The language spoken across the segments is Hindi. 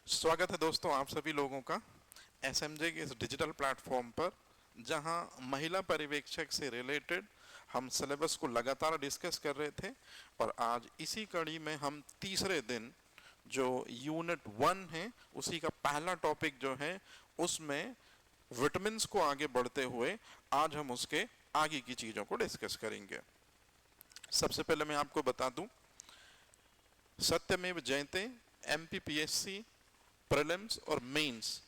स्वागत है दोस्तों आप सभी लोगों का एसएमजे के इस डिजिटल प्लेटफॉर्म पर, जहां महिला पर्यवेक्षक से रिलेटेड हम सिलेबस को लगातार डिस्कस कर रहे थे। और आज इसी कड़ी में हम तीसरे दिन जो यूनिट 1 है उसी का पहला टॉपिक जो है उसमें विटामिन्स को आगे बढ़ते हुए आज हम उसके आगे की चीजों को डिस्कस करेंगे। सबसे पहले मैं आपको बता दूं, सत्यमेव जयते एमपीपीएससी प्रीलिम्स और मेंस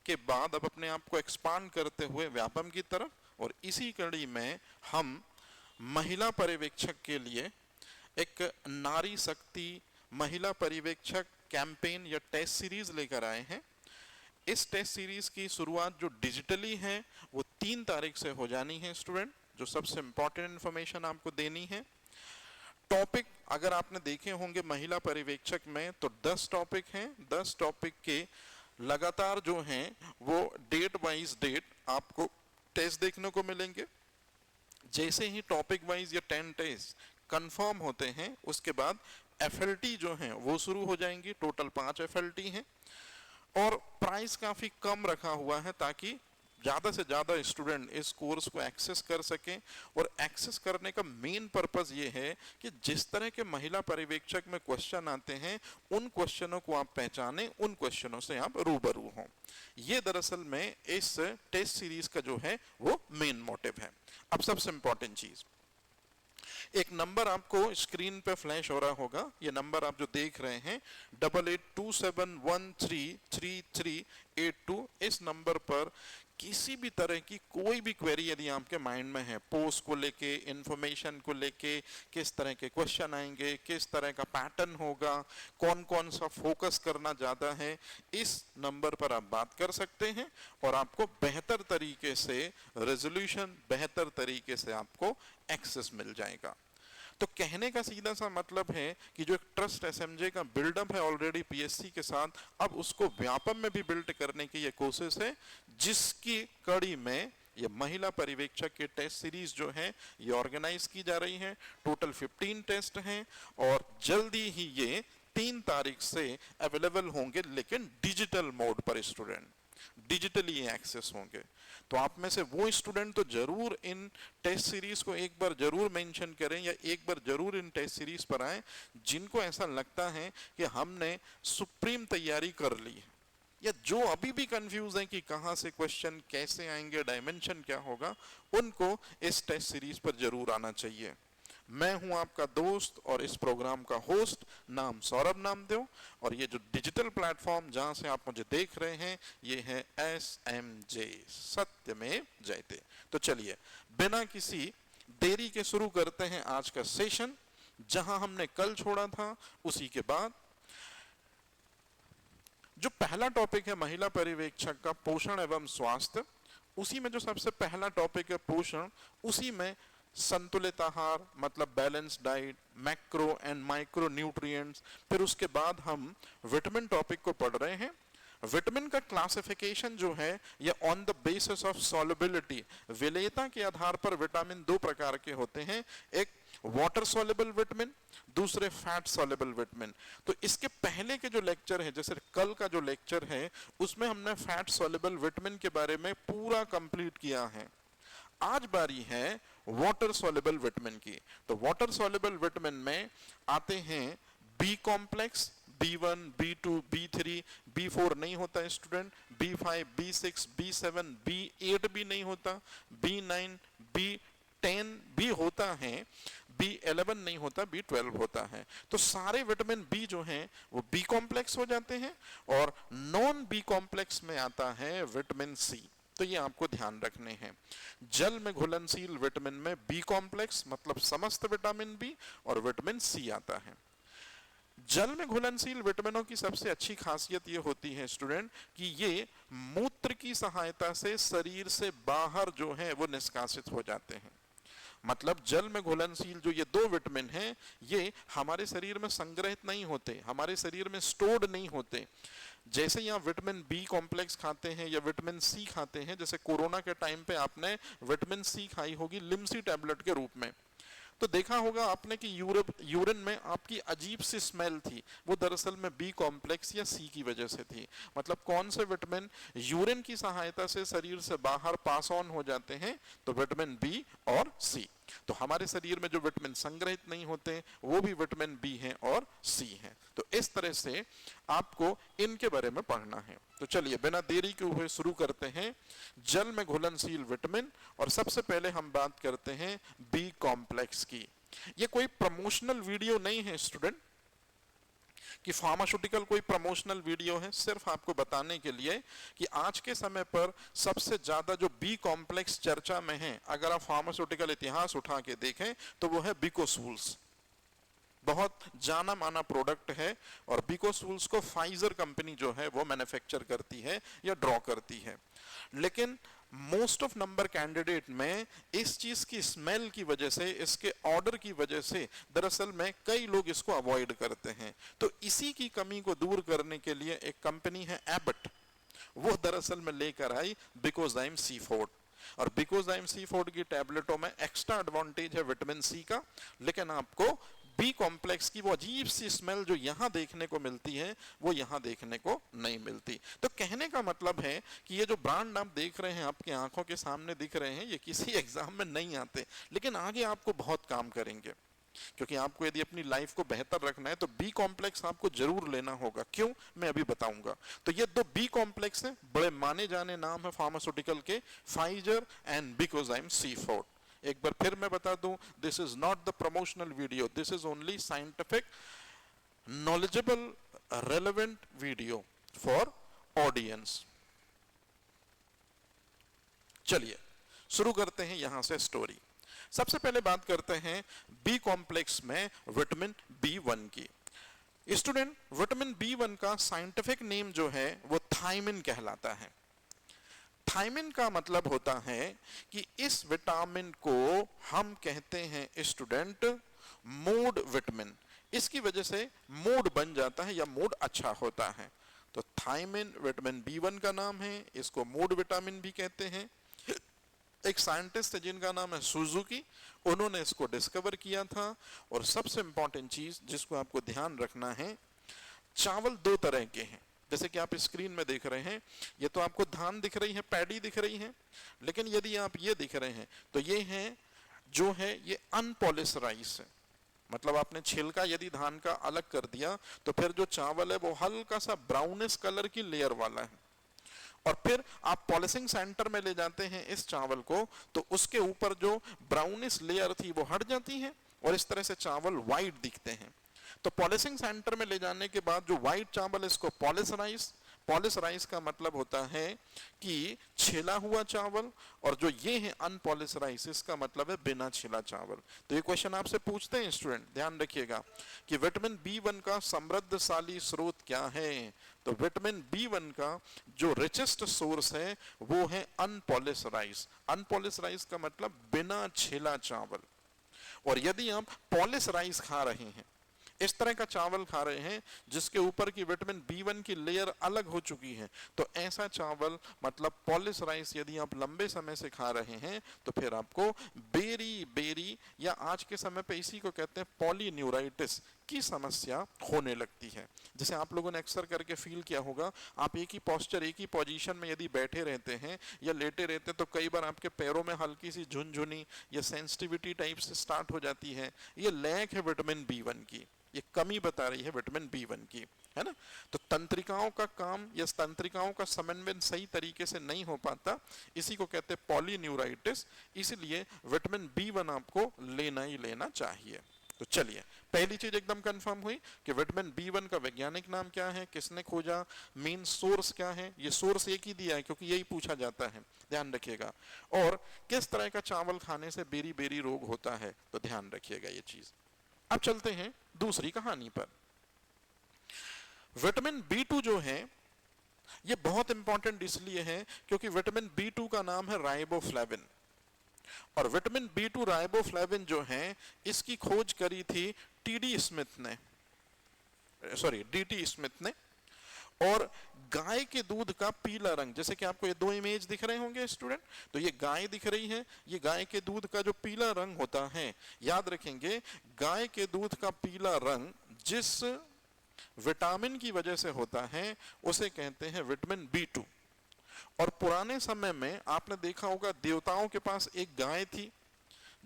के बाद अब अपने आप को एक्सपांड करते हुए व्यापम की तरफ, और इसी कड़ी में हम महिला पर्यवेक्षक के लिए एक नारी शक्ति महिला पर्यवेक्षक कैंपेन या टेस्ट सीरीज लेकर आए हैं। इस टेस्ट सीरीज की शुरुआत जो डिजिटली है वो 3 तारीख से हो जानी है स्टूडेंट। जो सबसे इंपॉर्टेंट इंफॉर्मेशन आपको देनी है, टॉपिक अगर आपने देखे होंगे महिला पर्यवेक्षक में तो 10 टॉपिक हैं। 10 टॉपिक के लगातार जो हैं वो डेट वाइज डेट आपको टेस्ट देखने को मिलेंगे। जैसे ही टॉपिक वाइज या 10 टेस्ट कंफर्म होते हैं उसके बाद एफएलटी जो है वो शुरू हो जाएंगी। टोटल 5 एफएलटी हैं और प्राइस काफी कम रखा हुआ है ताकि ज़्यादा से ज़्यादा स्टूडेंट इस कोर्स को एक्सेस कर सकें। और एक्सेस करने का मेन पर्पस ये है कि जिस तरह के महिला पर्यवेक्षक में क्वेश्चन आते हैं उन क्वेश्चनों को आप पहचानें, उन क्वेश्चनों से आप रूबरू हों। ये दरअसल में इस टेस्ट सीरीज का जो है वो मेन मोटिव है। अब सबसे इंपॉर्टेंट चीज़, एक नंबर आपको स्क्रीन पे फ्लैश हो रहा होगा। ये नंबर आप जो देख रहे हैं 8827133382, इस नंबर पर किसी भी तरह की कोई भी क्वेरी यदि आपके माइंड में है, पोस्ट को लेके, इंफॉर्मेशन को लेके, किस तरह के क्वेश्चन आएंगे, किस तरह का पैटर्न होगा, कौन कौन सा फोकस करना ज़्यादा है, इस नंबर पर आप बात कर सकते हैं और आपको बेहतर तरीके से रेजोल्यूशन, बेहतर तरीके से आपको एक्सेस मिल जाएगा। तो कहने का सीधा सा मतलब है कि जो एक ट्रस्ट एसएमजे का बिल्डअप है ऑलरेडी पीएससी के साथ, अब उसको व्यापम में भी बिल्ड करने की ये कोशिश है, जिसकी कड़ी में ये महिला पर्यवेक्षक के टेस्ट सीरीज जो है ये ऑर्गेनाइज की जा रही है। टोटल 15 टेस्ट हैं और जल्दी ही ये 3 तारीख से अवेलेबल होंगे, लेकिन डिजिटल मोड पर स्टूडेंट डिजिटली एक्सेस होंगे। तो आप में से वो स्टूडेंट तो जरूर इन टेस्ट सीरीज को एक बार जरूर मेंशन करें या एक बार जरूर इन टेस्ट सीरीज पर आए जिनको ऐसा लगता है कि हमने सुप्रीम तैयारी कर ली है, या जो अभी भी कंफ्यूज है कि कहां से क्वेश्चन कैसे आएंगे, डायमेंशन क्या होगा, उनको इस टेस्ट सीरीज पर जरूर आना चाहिए। मैं हूं आपका दोस्त और इस प्रोग्राम का होस्ट, नाम सौरभ नामदेव, और ये जो डिजिटल प्लेटफॉर्म जहां से आप मुझे देख रहे हैं ये है एसएमजे, सत्यमेव जयते। तो चलिए बिना किसी देरी के शुरू करते हैं आज का सेशन। जहां हमने कल छोड़ा था उसी के बाद जो पहला टॉपिक है महिला पर्यवेक्षक का पोषण एवं स्वास्थ्य, उसी में जो सबसे पहला टॉपिक है पोषण, उसी में संतुलित आहार मतलब balance diet, macro and micro nutrients, फिर उसके बाद हम विटामिन टॉपिक को पढ़ रहे हैं। विटामिन का क्लासिफिकेशन जो है ये on the basis of solubility, विलेयता के आधार पर विटामिन 2 प्रकार के होते हैं, एक वाटर सॉल्युबल विटामिन, दूसरे फैट सॉल्युबल विटामिन। तो इसके पहले के जो लेक्चर है, जैसे कल का जो लेक्चर है उसमें हमने फैट सॉल्युबल विटामिन के बारे में पूरा कंप्लीट किया है। आज बारी है वाटर सॉल्युबल विटामिन की। तो वाटर सॉल्युबल विटामिन में आते हैं B complex, B1, B2, B3, B4 नहीं होता student, B5, B6, B7, B8 भी नहीं होता, B9, B10 भी होता है, B11 नहीं होता, B12 होता है। तो सारे विटामिन बी जो हैं वो बी कॉम्प्लेक्स हो जाते हैं और नॉन बी कॉम्प्लेक्स में आता है विटामिन सी। तो ये आपको ध्यान रखने हैं। जल में घुलनशील विटामिन में बी कॉम्प्लेक्स मतलब समस्त विटामिन बी और विटामिन सी आता है। जल में घुलनशील विटामिनों की सबसे अच्छी खासियत ये होती है स्टूडेंट कि ये मूत्र की सहायता से शरीर से बाहर जो है वो निष्कासित हो जाते हैं। मतलब जल में घुलनशील जो ये 2 विटामिन हैं ये हमारे शरीर में संग्रहित नहीं होते, हमारे शरीर में स्टोर्ड नहीं होते। जैसे ही आप विटामिन बी कॉम्प्लेक्स खाते हैं या विटामिन सी खाते हैं, जैसे कोरोना के टाइम पे आपने विटामिन सी खाई होगी लिम्सी टैबलेट के रूप में, तो देखा होगा आपने कि यूरिन में आपकी अजीब सी स्मेल थी, वो दरअसल में बी कॉम्प्लेक्स या सी की वजह से थी। मतलब कौन से विटामिन यूरिन की सहायता से शरीर से बाहर पास ऑन हो जाते हैं, तो विटामिन बी और सी। तो हमारे शरीर में जो विटामिन संग्रहित नहीं होते वो भी विटामिन बी हैं और सी हैं। तो इस तरह से आपको इनके बारे में पढ़ना है। तो चलिए बिना देरी के हुए शुरू करते हैं जल में घुलनशील विटामिन, और सबसे पहले हम बात करते हैं बी कॉम्प्लेक्स की। ये कोई प्रमोशनल वीडियो नहीं है स्टूडेंट, कि फार्मास्यूटिकल कोई प्रमोशनल वीडियो है, सिर्फ आपको बताने के लिए कि आज के समय पर सबसे ज्यादा जो बी कॉम्प्लेक्स चर्चा में है, अगर आप फार्मास्यूटिकल इतिहास उठा के देखें तो वो है बिकोसूल्स। बहुत जाना माना प्रोडक्ट है, और बिकोसूल्स को फाइजर कंपनी जो है वो मैन्युफैक्चर करती है या ड्रॉ करती है। लेकिन मोस्ट ऑफ नंबर कैंडिडेट में इस चीज की स्मेल की वजह से, इसके ऑर्डर की वजह से दरअसल में कई लोग इसको अवॉइड करते हैं। तो इसी की कमी को दूर करने के लिए एक कंपनी है एबट, वो दरअसल में लेकर आई बिकोजाइम C4। और बिकोजाइम C4 की टैबलेटों में एक्स्ट्रा एडवांटेज है विटामिन सी का, लेकिन आपको बी कॉम्प्लेक्स की वो अजीब सी स्मेल जो यहां देखने को मिलती है वो यहां देखने को नहीं मिलती। तो कहने का मतलब है कि ये जो ब्रांड आप देख रहे हैं, आपके आंखों के सामने दिख रहे हैं, ये किसी एग्जाम में नहीं आते, लेकिन आगे आपको बहुत काम करेंगे। क्योंकि आपको यदि अपनी लाइफ को बेहतर रखना है तो बी कॉम्प्लेक्स आपको जरूर लेना होगा। क्यों, मैं अभी बताऊंगा। तो ये दो बी कॉम्प्लेक्स हैं, बड़े माने जाने नाम है फार्मास्यूटिकल के, फाइजर एंड बिकोजाइम C4। एक बार फिर मैं बता दूं, this is not the promotional video, this is only scientific knowledgeable relevant video for audience. चलिए शुरू करते हैं यहां से स्टोरी। सबसे पहले बात करते हैं बी कॉम्प्लेक्स में विटामिन B1 की। स्टूडेंट, विटामिन B1 का साइंटिफिक नेम जो है वो थायमिन कहलाता है। थायमिन का मतलब होता है कि इस विटामिन को हम कहते हैं स्टूडेंट मूड विटामिन। इसकी वजह से मूड बन जाता है या मूड अच्छा होता है। तो थायमिन विटामिन B1 का नाम है, इसको मूड विटामिन भी कहते हैं। एक साइंटिस्ट है जिनका नाम है सुजुकी, उन्होंने इसको डिस्कवर किया था। और सबसे इंपॉर्टेंट चीज जिसको आपको ध्यान रखना है, चावल दो तरह के हैं, जैसे कि आप स्क्रीन में देख रहे हैं, ये तो आपको धान दिख रही है, पैडी दिख रही है, लेकिन यदि आप ये दिख रहे हैं तो ये है जो है ये अनपॉलिश राइस है। मतलब आपने छिलका यदि धान का अलग कर दिया तो फिर जो चावल है वो हल्का सा ब्राउनिश कलर की लेयर वाला है। और फिर आप पॉलिशिंग सेंटर में ले जाते हैं इस चावल को, तो उसके ऊपर जो ब्राउनिश लेयर थी वो हट जाती है और इस तरह से चावल व्हाइट दिखते हैं। तो पॉलिशिंग सेंटर में ले जाने के बाद जो व्हाइट चावल, इसको पॉलिश राइस। पॉलिश राइस का मतलब होता है कि छिला हुआ चावल, और जो ये है अनपॉलिश राइस, इसका मतलब है बिना छिला चावल। तो ये क्वेश्चन आपसे पूछते हैं स्टूडेंट, ध्यान रखिएगा कि विटामिन B1 का समृद्धशाली स्रोत क्या है। तो विटामिन B1 का जो रिचेस्ट सोर्स है वो है अनपॉलिश राइस। अनपॉलिश राइस का मतलब बिना छिला चावल। और यदि आप पॉलिश राइस खा रहे हैं, इस तरह का चावल खा रहे हैं जिसके ऊपर की विटामिन B1 की लेयर अलग हो चुकी है, तो ऐसा चावल मतलब पॉलिश राइस यदि आप लंबे समय से खा रहे हैं तो फिर आपको बेरी या आज के समय पे इसी को कहते हैं पॉलीन्यूराइटिस की समस्या होने लगती है। जैसे आप लोगों ने अक्सर करके फील किया होगा, आप एक ही पोस्चर, एक ही पोजीशन में यदि बैठे रहते हैं या लेटे रहते हैं तो कई बार आपके पैरों में हल्की सी झुनझुनी या सेंसिटिविटी टाइप से स्टार्ट हो जाती है। ये लैक है विटामिन B1 की, ये कमी बता रही है विटामिन B1 की, है ना। तो तंत्रिकाओं का काम या तंत्रिकाओं का समन्वय सही तरीके से नहीं हो पाता, इसी को कहते हैं पॉलीन्यूराइटिस। इसलिए विटामिन B1 आपको लेना ही लेना चाहिए। तो चलिए, पहली चीज एकदम कंफर्म हुई कि विटामिन B1 का वैज्ञानिक नाम क्या है, किसने खोजा, मेन सोर्स क्या है। ये सोर्स एक ही दिया है क्योंकि यही पूछा जाता है, ध्यान रखिएगा। और किस तरह का चावल खाने से बेरी बेरी रोग होता है, तो ध्यान रखिएगा ये चीज। अब चलते हैं दूसरी कहानी पर। विटामिन B2 जो है ये बहुत इंपॉर्टेंट इसलिए है क्योंकि विटामिन B2 का नाम है राइबोफ्लेविन। और विटामिन B2 राइबोफ्लेविन जो है इसकी खोज करी थी DT स्मिथ ने। और गाय के दूध का पीला रंग, जैसे कि आपको ये दो इमेज दिख रहे होंगे स्टूडेंट, तो ये गाय दिख रही है, ये गाय के दूध का जो पीला रंग होता है, याद रखेंगे गाय के दूध का पीला रंग जिस विटामिन की वजह से होता है उसे कहते हैं विटामिन B2। और पुराने समय में आपने देखा होगा देवताओं के पास एक गाय थी,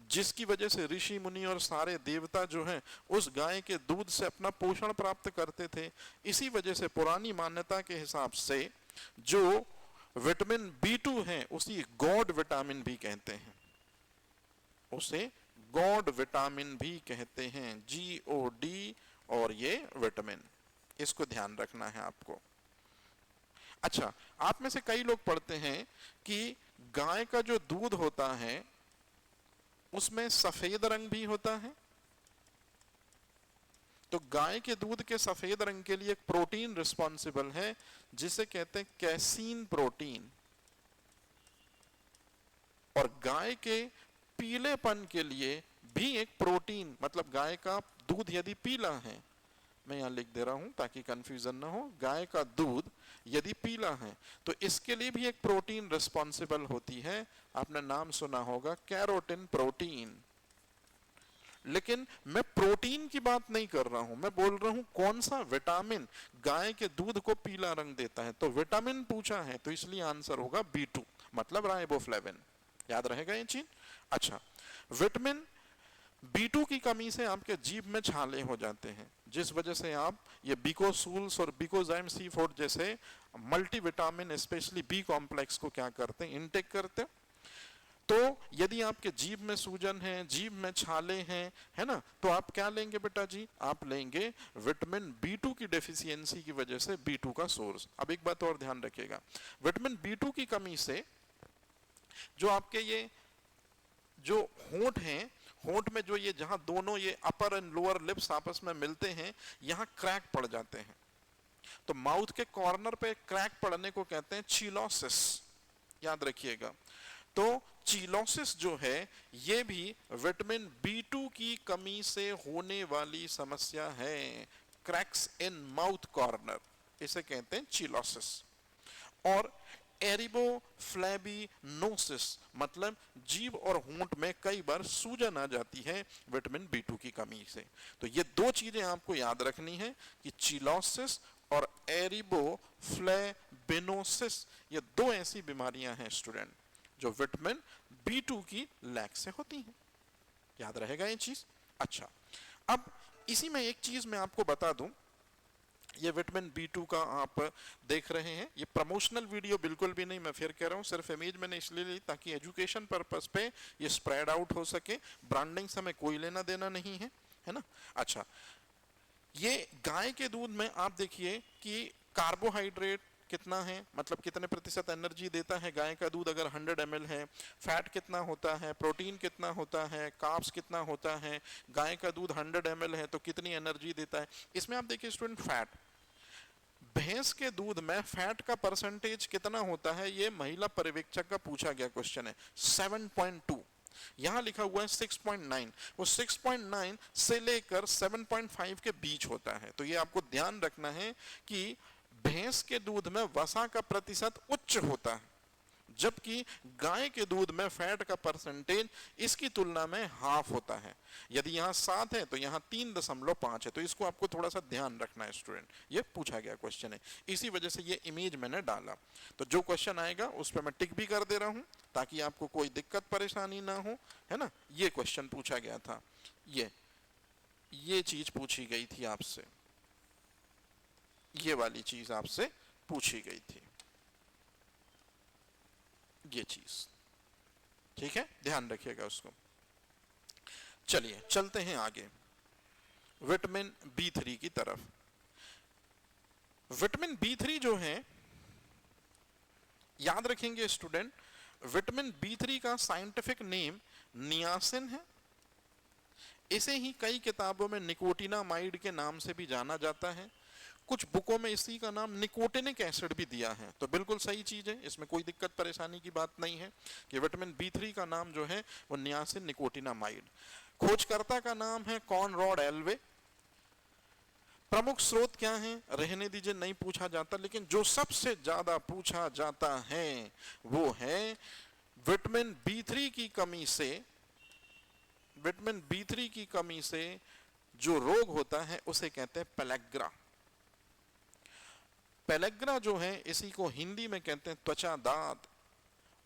जिसकी वजह से ऋषि मुनि और सारे देवता जो हैं उस गाय के दूध से अपना पोषण प्राप्त करते थे। इसी वजह से पुरानी मान्यता के हिसाब से जो विटामिन B2 है उसी गॉड विटामिन भी कहते हैं, उसे गॉड विटामिन भी कहते हैं, GOD। और ये विटामिन, इसको ध्यान रखना है आपको। अच्छा, आप में से कई लोग पढ़ते हैं कि गाय का जो दूध होता है उसमें सफेद रंग भी होता है। तो गाय के दूध के सफेद रंग के लिए एक प्रोटीन रिस्पॉन्सिबल है जिसे कहते हैं कैसीन प्रोटीन। और गाय के पीलेपन के लिए भी एक प्रोटीन, मतलब गाय का दूध यदि पीला है, मैं यहां लिख दे रहा हूं ताकि कंफ्यूजन ना हो, गाय का दूध यदि पीला है तो इसके लिए भी एक प्रोटीन रिस्पॉन्सिबल होती है, आपने नाम सुना होगा कैरोटिन प्रोटीन। लेकिन मैं प्रोटीन की बात नहीं कर रहा हूं, मैं बोल रहा हूं कौन सा विटामिन गाय के दूध को पीला रंग देता है। तो विटामिन पूछा है तो इसलिए आंसर होगा B2, मतलब राइबोफ्लेविन। याद रहेगा ये चीज। अच्छा, विटामिन B2 की कमी से आपके जीभ में छाले हो जाते हैं, जिस वजह से आप ये बिकोसूल्स और बिकोजाइम C4 जैसे मल्टीविटामिन स्पेशली B कॉम्प्लेक्स को क्या करते हैं, इनटेक करते हैं। तो यदि आपके जीभ में सूजन है, जीभ में छाले हैं, है ना, तो आप क्या लेंगे बेटा जी, आप लेंगे विटामिन B2 की डेफिशिएंसी की वजह से B2 का सोर्स। अब एक बात और ध्यान रखिएगा, विटामिन B2 की कमी से जो आपके ये जो होंठ हैं, होंठ में जो ये जहां दोनों ये अपर एंड लोअर लिप्स आपस में मिलते हैं, यहां क्रैक पड़ जाते हैं। तो माउथ के कॉर्नर पे क्रैक पड़ने को कहते हैं चीलोसिस, याद रखिएगा। तो चीलोसिस जो है ये भी विटामिन B2 की कमी से होने वाली समस्या है, क्रैक्स इन माउथ कॉर्नर, इसे कहते हैं चीलोसिस। और एरिबोफ्लेविनोसिस, मतलब जीभ और होंठ में कई बार सूजन आ जाती है विटामिन B2 की कमी से। तो ये दो चीजें आपको याद रखनी है कि चीलोसिस और एरिबोफ्लेविनोसिस, ये दो ऐसी बीमारियां हैं स्टूडेंट जो विटामिन B2 की लैक से होती हैं। याद रहेगा ये चीज। अच्छा, अब इसी में एक चीज मैं आपको बता दूं, ये विटामिन B2 का आप देख रहे हैं, ये प्रमोशनल वीडियो बिल्कुल भी नहीं, मैं फिर कह रहा हूं, सिर्फ इमेज मैंने इसलिए ली ताकि एजुकेशन पर्पस पे ये स्प्रेड आउट हो सके, ब्रांडिंग से हमें कोई लेना देना नहीं है, है ना। अच्छा, ये गाय के दूध में आप देखिए कि कार्बोहाइड्रेट कितना है, मतलब कितने प्रतिशत एनर्जी देता है गाय का दूध अगर 100 ml है, फैट कितना होता है, प्रोटीन कितना होता है, कार्ब्स कितना होता है, गाय का दूध 100 ml है तो कितनी एनर्जी देता है। इसमें आप देखिए स्टूडेंट, फैट, भैंस के दूध में फैट का परसेंटेज कितना होता है, ये महिला पर्यवेक्षक का पूछा गया क्वेश्चन है, 7.2। यहां लिखा हुआ है 6.9, वो 6.9 से लेकर 7.5 के बीच होता है। तो ये आपको ध्यान रखना है कि भैंस के दूध में वसा का प्रतिशत उच्च होता है, जबकि गाय के दूध में फैट का परसेंटेज इसकी तुलना में हाफ होता है। यदि यहाँ 7 है तो यहाँ 3.5 है। तो इसको आपको थोड़ा सा ध्यान रखना है स्टूडेंट, ये पूछा गया क्वेश्चन है, इसी वजह से ये इमेज मैंने डाला। तो जो क्वेश्चन आएगा उस पर मैं टिक भी कर दे रहा हूं ताकि आपको कोई दिक्कत परेशानी ना हो, है ना। ये क्वेश्चन पूछा गया था, ये चीज पूछी गई थी आपसे, ये वाली चीज आपसे पूछी गई थी, ये चीज, ठीक है, ध्यान रखिएगा उसको। चलिए चलते हैं आगे विटामिन B3 की तरफ। विटामिन B3 जो है, याद रखेंगे स्टूडेंट, विटामिन B3 का साइंटिफिक नेम नियासिन है। इसे ही कई किताबों में निकोटिनामाइड के नाम से भी जाना जाता है, कुछ बुकों में इसी का नाम निकोटिनिक एसिड भी दिया है। तो बिल्कुल सही चीज है, इसमें कोई दिक्कत परेशानी की बात नहीं है कि विटामिन B3 का नाम जो है वो नियासिन निकोटिनामाइड। खोजकर्ता का नाम है कॉनरॉड एल्वे। प्रमुख स्रोत क्या है रहने दीजिए, नहीं पूछा जाता, लेकिन जो सबसे ज्यादा पूछा जाता है वो है विटामिन बी3 की कमी से, विटामिन बी3 की कमी से जो रोग होता है उसे कहते हैं पेलेग्रा। पेलेग्रा जो है इसी को हिंदी में कहते हैं त्वचा दाद,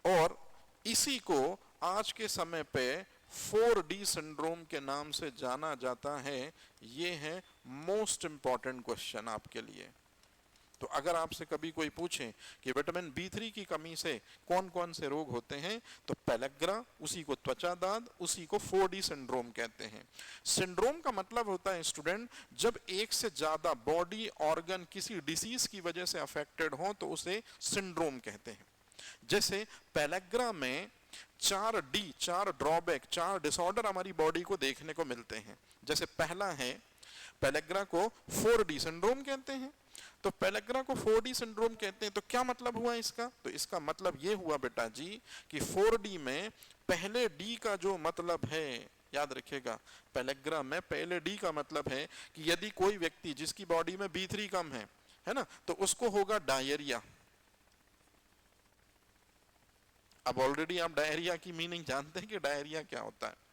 और इसी को आज के समय पे 4D सिंड्रोम के नाम से जाना जाता है। ये है मोस्ट इंपॉर्टेंट क्वेश्चन आपके लिए। तो अगर आपसे कभी कोई पूछे कि विटामिन बी3 की कमी से कौन कौन से रोग होते हैं, तो पेलेग्रा, उसी को त्वचा दाद, उसी को 4D सिंड्रोम कहते हैं। सिंड्रोम का मतलब होता है स्टूडेंट, जब एक से ज्यादा बॉडी ऑर्गन किसी डिसीज की वजह से अफेक्टेड हो तो उसे सिंड्रोम कहते हैं। जैसे पेलेग्रा में 4D, 4 ड्रॉबैक, 4 डिसऑर्डर हमारी बॉडी को देखने को मिलते हैं। जैसे पहला है, पेलेग्रा को 4D सिंड्रोम कहते हैं। तो पेलेग्रा को 4D सिंड्रोम कहते हैं, तो क्या मतलब हुआ इसका? तो इसका मतलब ये हुआ बेटा जी कि 4D में पहले D का जो मतलब है, याद रखिएगा, पेलेग्रा में पहले D का मतलब है कि यदि कोई व्यक्ति जिसकी बॉडी में B3 कम है ना, तो उसको होगा डायरिया। अब ऑलरेडी आप डायरिया की मीनिंग जानते हैं कि डायरिया क्या होता है।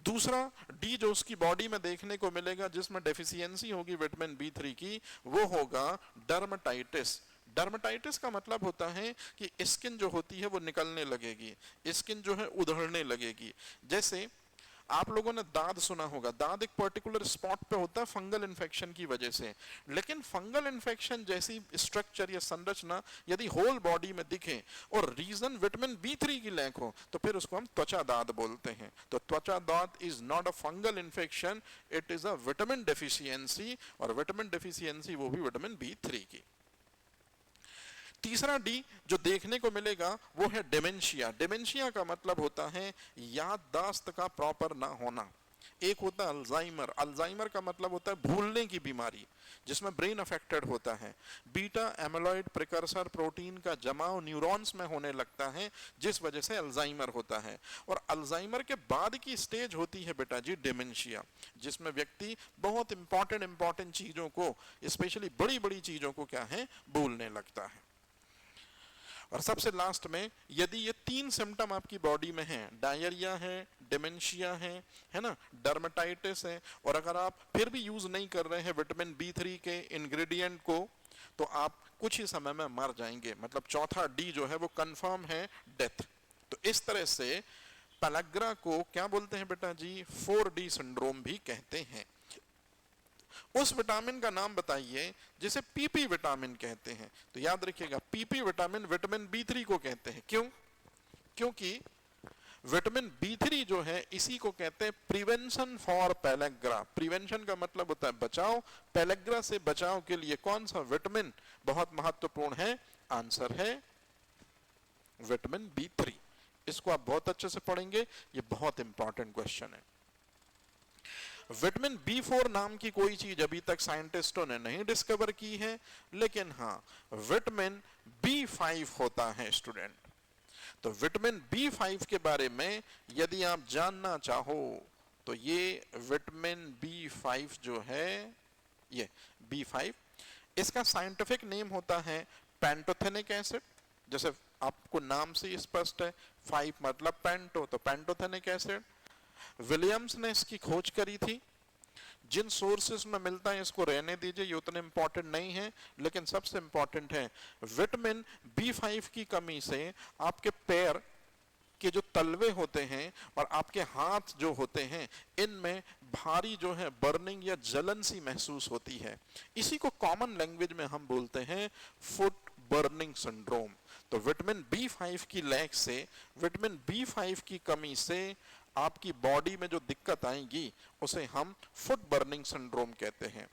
दूसरा डी जो उसकी बॉडी में देखने को मिलेगा जिसमें डेफिशिएंसी होगी विटामिन बी3 की, वो होगा डर्मेटाइटिस। डर्मेटाइटिस का मतलब होता है कि स्किन जो होती है वो निकलने लगेगी, स्किन जो है उधड़ने लगेगी। जैसे आप लोगों ने दाद सुना होगा, दाद एक पर्टिकुलर स्पॉट पे होता है फंगल इन्फेक्शन की वजह से, लेकिन फंगल इन्फेक्शन जैसी स्ट्रक्चर या संरचना यदि होल बॉडी में दिखे और रीजन विटामिन बी3 की लैक हो तो फिर उसको हम त्वचा दाद बोलते हैं। तो त्वचा दाद is not a fungal infection, it is a vitamin deficiency, और विटामिन डेफिशिएंसी वो भी विटामिन बी3 की। तीसरा डी जो देखने को मिलेगा वो है डिमेंशिया। डिमेंशिया का मतलब होता है याददाश्त का प्रॉपर ना होना। एक होता है अल्जाइमर, अल्जाइमर का मतलब होता है भूलने की बीमारी जिसमें ब्रेन अफेक्टेड होता है। बीटा एमिलॉइड प्रिकर्सर प्रोटीन का जमाव न्यूरॉन्स में होने लगता है जिस वजह से अल्जाइमर होता है। और अल्जाइमर के बाद की स्टेज होती है बेटा जी डिमेंशिया, जिसमें व्यक्ति बहुत इंपॉर्टेंट चीजों को, स्पेशली बड़ी बड़ी चीजों को क्या है, भूलने लगता है। और सबसे लास्ट में यदि ये 3 सिम्टम आपकी बॉडी में हैं, डायरिया है, डिमेंशिया है ना, डर्मेटाइटिस है, और अगर आप फिर भी यूज नहीं कर रहे हैं विटामिन बी3 के इंग्रेडिएंट को, तो आप कुछ ही समय में मर जाएंगे। मतलब चौथा डी जो है वो कंफर्म है डेथ। तो इस तरह से पेलेग्रा को क्या बोलते हैं बेटा जी, 4D सिंड्रोम भी कहते हैं। उस विटामिन का नाम बताइए जिसे पीपी विटामिन कहते हैं। तो याद रखिएगा, पीपी विटामिन विटामिन बी3 को कहते हैं। क्यों? क्योंकि विटामिन बी3 जो है इसी को कहते हैं प्रिवेंशन फॉर पेलेग्रा। प्रिवेंशन का मतलब होता है बचाव, पेलेग्रा से बचाव के लिए कौन सा विटामिन बहुत महत्वपूर्ण है? आंसर है विटामिन बी3। इसको आप बहुत अच्छे से पढ़ेंगे, ये बहुत इंपॉर्टेंट क्वेश्चन है। विटामिन बी4 नाम की कोई चीज अभी तक साइंटिस्टों ने नहीं डिस्कवर की है, लेकिन हाँ विटामिन बी5 होता है स्टूडेंट। तो विटामिन बी5 के बारे में यदि आप जानना चाहो तो ये विटामिन बी5 जो है, ये बी5, इसका साइंटिफिक नेम होता है पैंटोथेनिक एसिड। जैसे आपको नाम से स्पष्ट है, 5 मतलब पेंटो, तो पैंटोथेनिक एसिड। विलियम्स ने इसकी खोज करी थी। जिन सोर्सेस में मिलता है इसको रहने दीजिए, ये उतने इंपॉर्टेंट नहीं है, लेकिन सबसे इंपॉर्टेंट है विटामिन बी5 की कमी से आपके पैर के जो तलवे होते हैं और आपके हाथ जो होते हैं इनमें भारी जो है बर्निंग या जलन सी महसूस होती है। इसी को कॉमन लैंग्वेज में हम बोलते हैं फुट बर्निंग सिंड्रोम। तो विटामिन बी5 की लैक से, विटामिन बी5 की कमी से आपकी बॉडी में जो दिक्कत आएगी उसे हम फुट बर्निंग सिंड्रोम कहते हैं।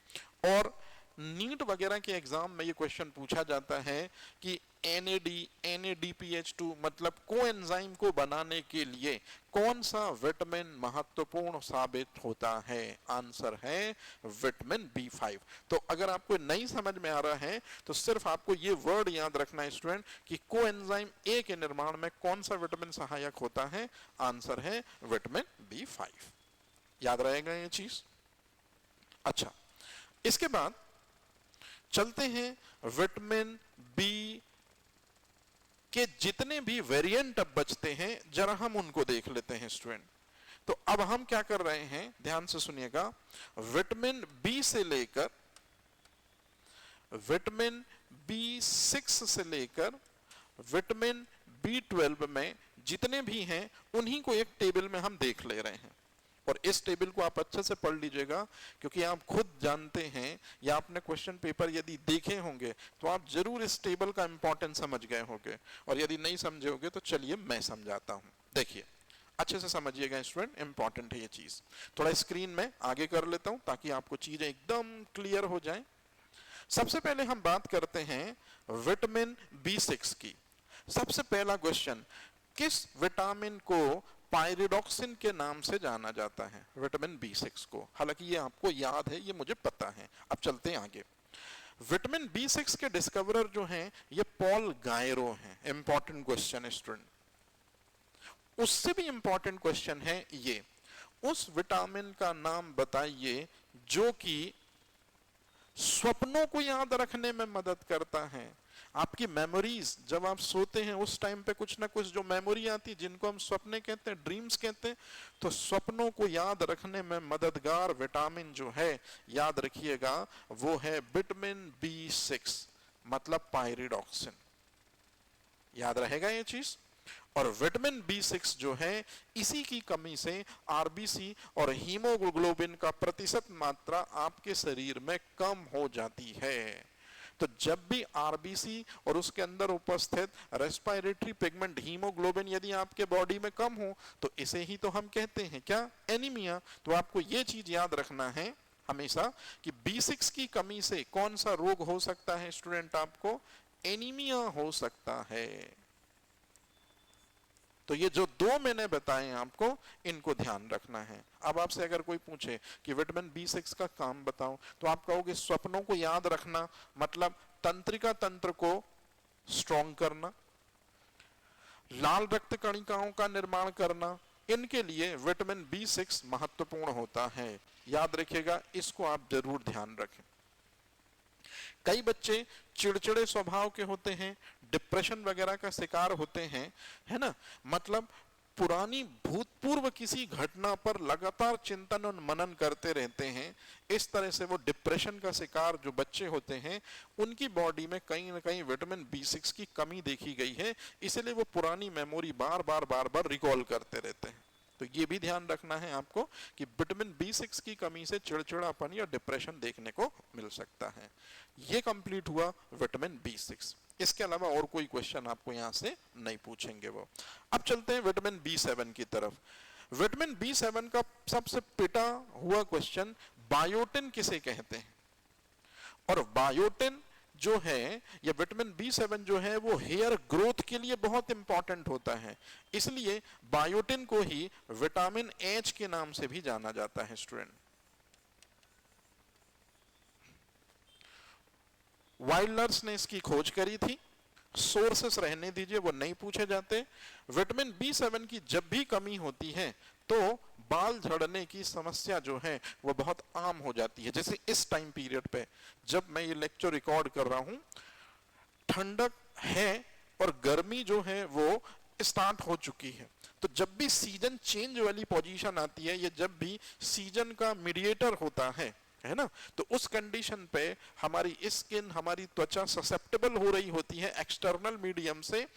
और नीट वगैरह के एग्जाम में ये क्वेश्चन पूछा जाता है कि NADPH2 मतलब कोएंजाइम को बनाने के लिए कौन सा विटामिन महत्वपूर्ण साबित होता है? आंसर है विटामिन बी5। तो अगर आपको नहीं समझ में आ रहा है तो सिर्फ आपको ये वर्ड याद रखना है स्टूडेंट कि कोएंजाइम ए के निर्माण में कौन सा विटामिन सहायक होता है? आंसर है विटामिन बी5। याद रहेगा ये चीज? अच्छा, इसके बाद चलते हैं विटामिन बी के जितने भी वेरिएंट अब बचते हैं जरा हम उनको देख लेते हैं स्टूडेंट। तो अब हम क्या कर रहे हैं, ध्यान से सुनिएगा, विटामिन बी से लेकर विटामिन बी6 से लेकर विटामिन बी12 में जितने भी हैं उन्हीं को एक टेबल में हम देख ले रहे हैं। और इस टेबल को आप अच्छे से पढ़ लीजिएगा, क्योंकि आप खुद जानते हैं या आपने क्वेश्चन पेपर यदि देखे होंगे तो आप जरूर इस टेबल का इंपॉर्टेंस समझ गए होंगे, और यदि नहीं समझे होंगे तो चलिए मैं समझाता हूं। देखिए अच्छे से समझिएगा स्टूडेंट, इंपॉर्टेंट है ये चीज। थोड़ा स्क्रीन में आगे कर लेता हूं ताकि आपको चीजें एकदम क्लियर हो जाएं। सबसे पहले हम बात करते हैं विटामिन बी6 की। सबसे पहला क्वेश्चन, किस विटामिन को पायरिडॉक्सिन के नाम से जाना जाता है? विटामिन बी6 को। हालांकि ये आपको याद है, ये मुझे पता है। अब चलते हैं आगे। विटामिन बी6 के डिस्कवरर जो हैं ये पॉल गायरो हैं। इंपॉर्टेंट क्वेश्चन है स्टूडेंट। उससे भी इंपॉर्टेंट क्वेश्चन है ये, उस विटामिन का नाम बताइए जो कि स्वप्नों को याद रखने में मदद करता है। आपकी मेमोरीज, जब आप सोते हैं उस टाइम पे कुछ ना कुछ जो मेमोरी आती है जिनको हम सपने कहते हैं, ड्रीम्स कहते हैं, तो सपनों को याद रखने में मददगार विटामिन जो है, याद रखिएगा, वो है विटामिन बी6, मतलब पायरिडॉक्सिन। याद रहेगा ये चीज। और विटामिन बी6 जो है, इसी की कमी से आरबीसी और हीमोग्लोबिन का प्रतिशत मात्रा आपके शरीर में कम हो जाती है। तो जब भी आरबीसी और उसके अंदर उपस्थित रेस्पिरेटरी पिगमेंट हीमोग्लोबिन यदि आपके बॉडी में कम हो तो इसे ही तो हम कहते हैं क्या? एनीमिया। तो आपको ये चीज याद रखना है हमेशा कि बी6 की कमी से कौन सा रोग हो सकता है स्टूडेंट? आपको एनीमिया हो सकता है। तो ये जो दो मैंने बताए आपको, इनको ध्यान रखना है। अब आपसे अगर कोई पूछे कि विटामिन बी6 का काम बताओ, तो आप कहोगे स्वप्नों को याद रखना, मतलब तंत्रिका तंत्र को स्ट्रॉन्ग करना, लाल रक्त कणिकाओं का निर्माण करना, इनके लिए विटामिन बी6 महत्वपूर्ण होता है। याद रखिएगा, इसको आप जरूर ध्यान रखें। कई बच्चे चिड़चिड़े स्वभाव के होते हैं, डिप्रेशन वगैरह का शिकार होते हैं, है ना, मतलब पुरानी भूतपूर्व किसी घटना पर लगातार चिंतन और मनन करते रहते हैं। इस तरह से वो डिप्रेशन का शिकार जो बच्चे होते हैं, उनकी बॉडी में कहीं ना कहीं विटामिन बी6 की कमी देखी गई है, इसलिए वो पुरानी मेमोरी बार बार रिकॉल करते रहते हैं। तो ये भी ध्यान रखना है आपको कि विटामिन बी6 की कमी से चिड़चिड़ापन या डिप्रेशन देखने को मिल सकता है। ये कंप्लीट हुआ विटामिन बी6। इसके अलावा और कोई क्वेश्चन आपको यहां से नहीं पूछेंगे वो। अब चलते हैं विटामिन बी7 की तरफ। विटामिन बी7 का सबसे पिटा हुआ क्वेश्चन, बायोटिन किसे कहते हैं? और बायोटिन जो है, ये विटामिन बी7 जो है, वो हेयर ग्रोथ के लिए बहुत इंपॉर्टेंट होता है, इसलिए बायोटिन को ही विटामिन एच के नाम से भी जाना जाता है स्टूडेंट। वाइल्डर्स ने इसकी खोज करी थी, सोर्सेस रहने दीजिए, वो नहीं पूछे जाते। विटामिन बी7 की जब भी कमी होती है तो बाल झड़ने की समस्या जो है वो बहुत आम हो जाती है। जैसे इस टाइम पीरियड पे जब मैं ये लेक्चर रिकॉर्ड कर रहा हूं, ठंडक है और गर्मी जो है वो स्टार्ट हो चुकी है। तो जब भी सीजन चेंज वाली पोजीशन आती है, या जब भी सीजन का मीडिएटर होता है ना, तो उस कंडीशन पे हमारी स्किन, हमारी त्वचा ससेप्टेबल हो रही होती है एक्सटर्नल मीडियम से।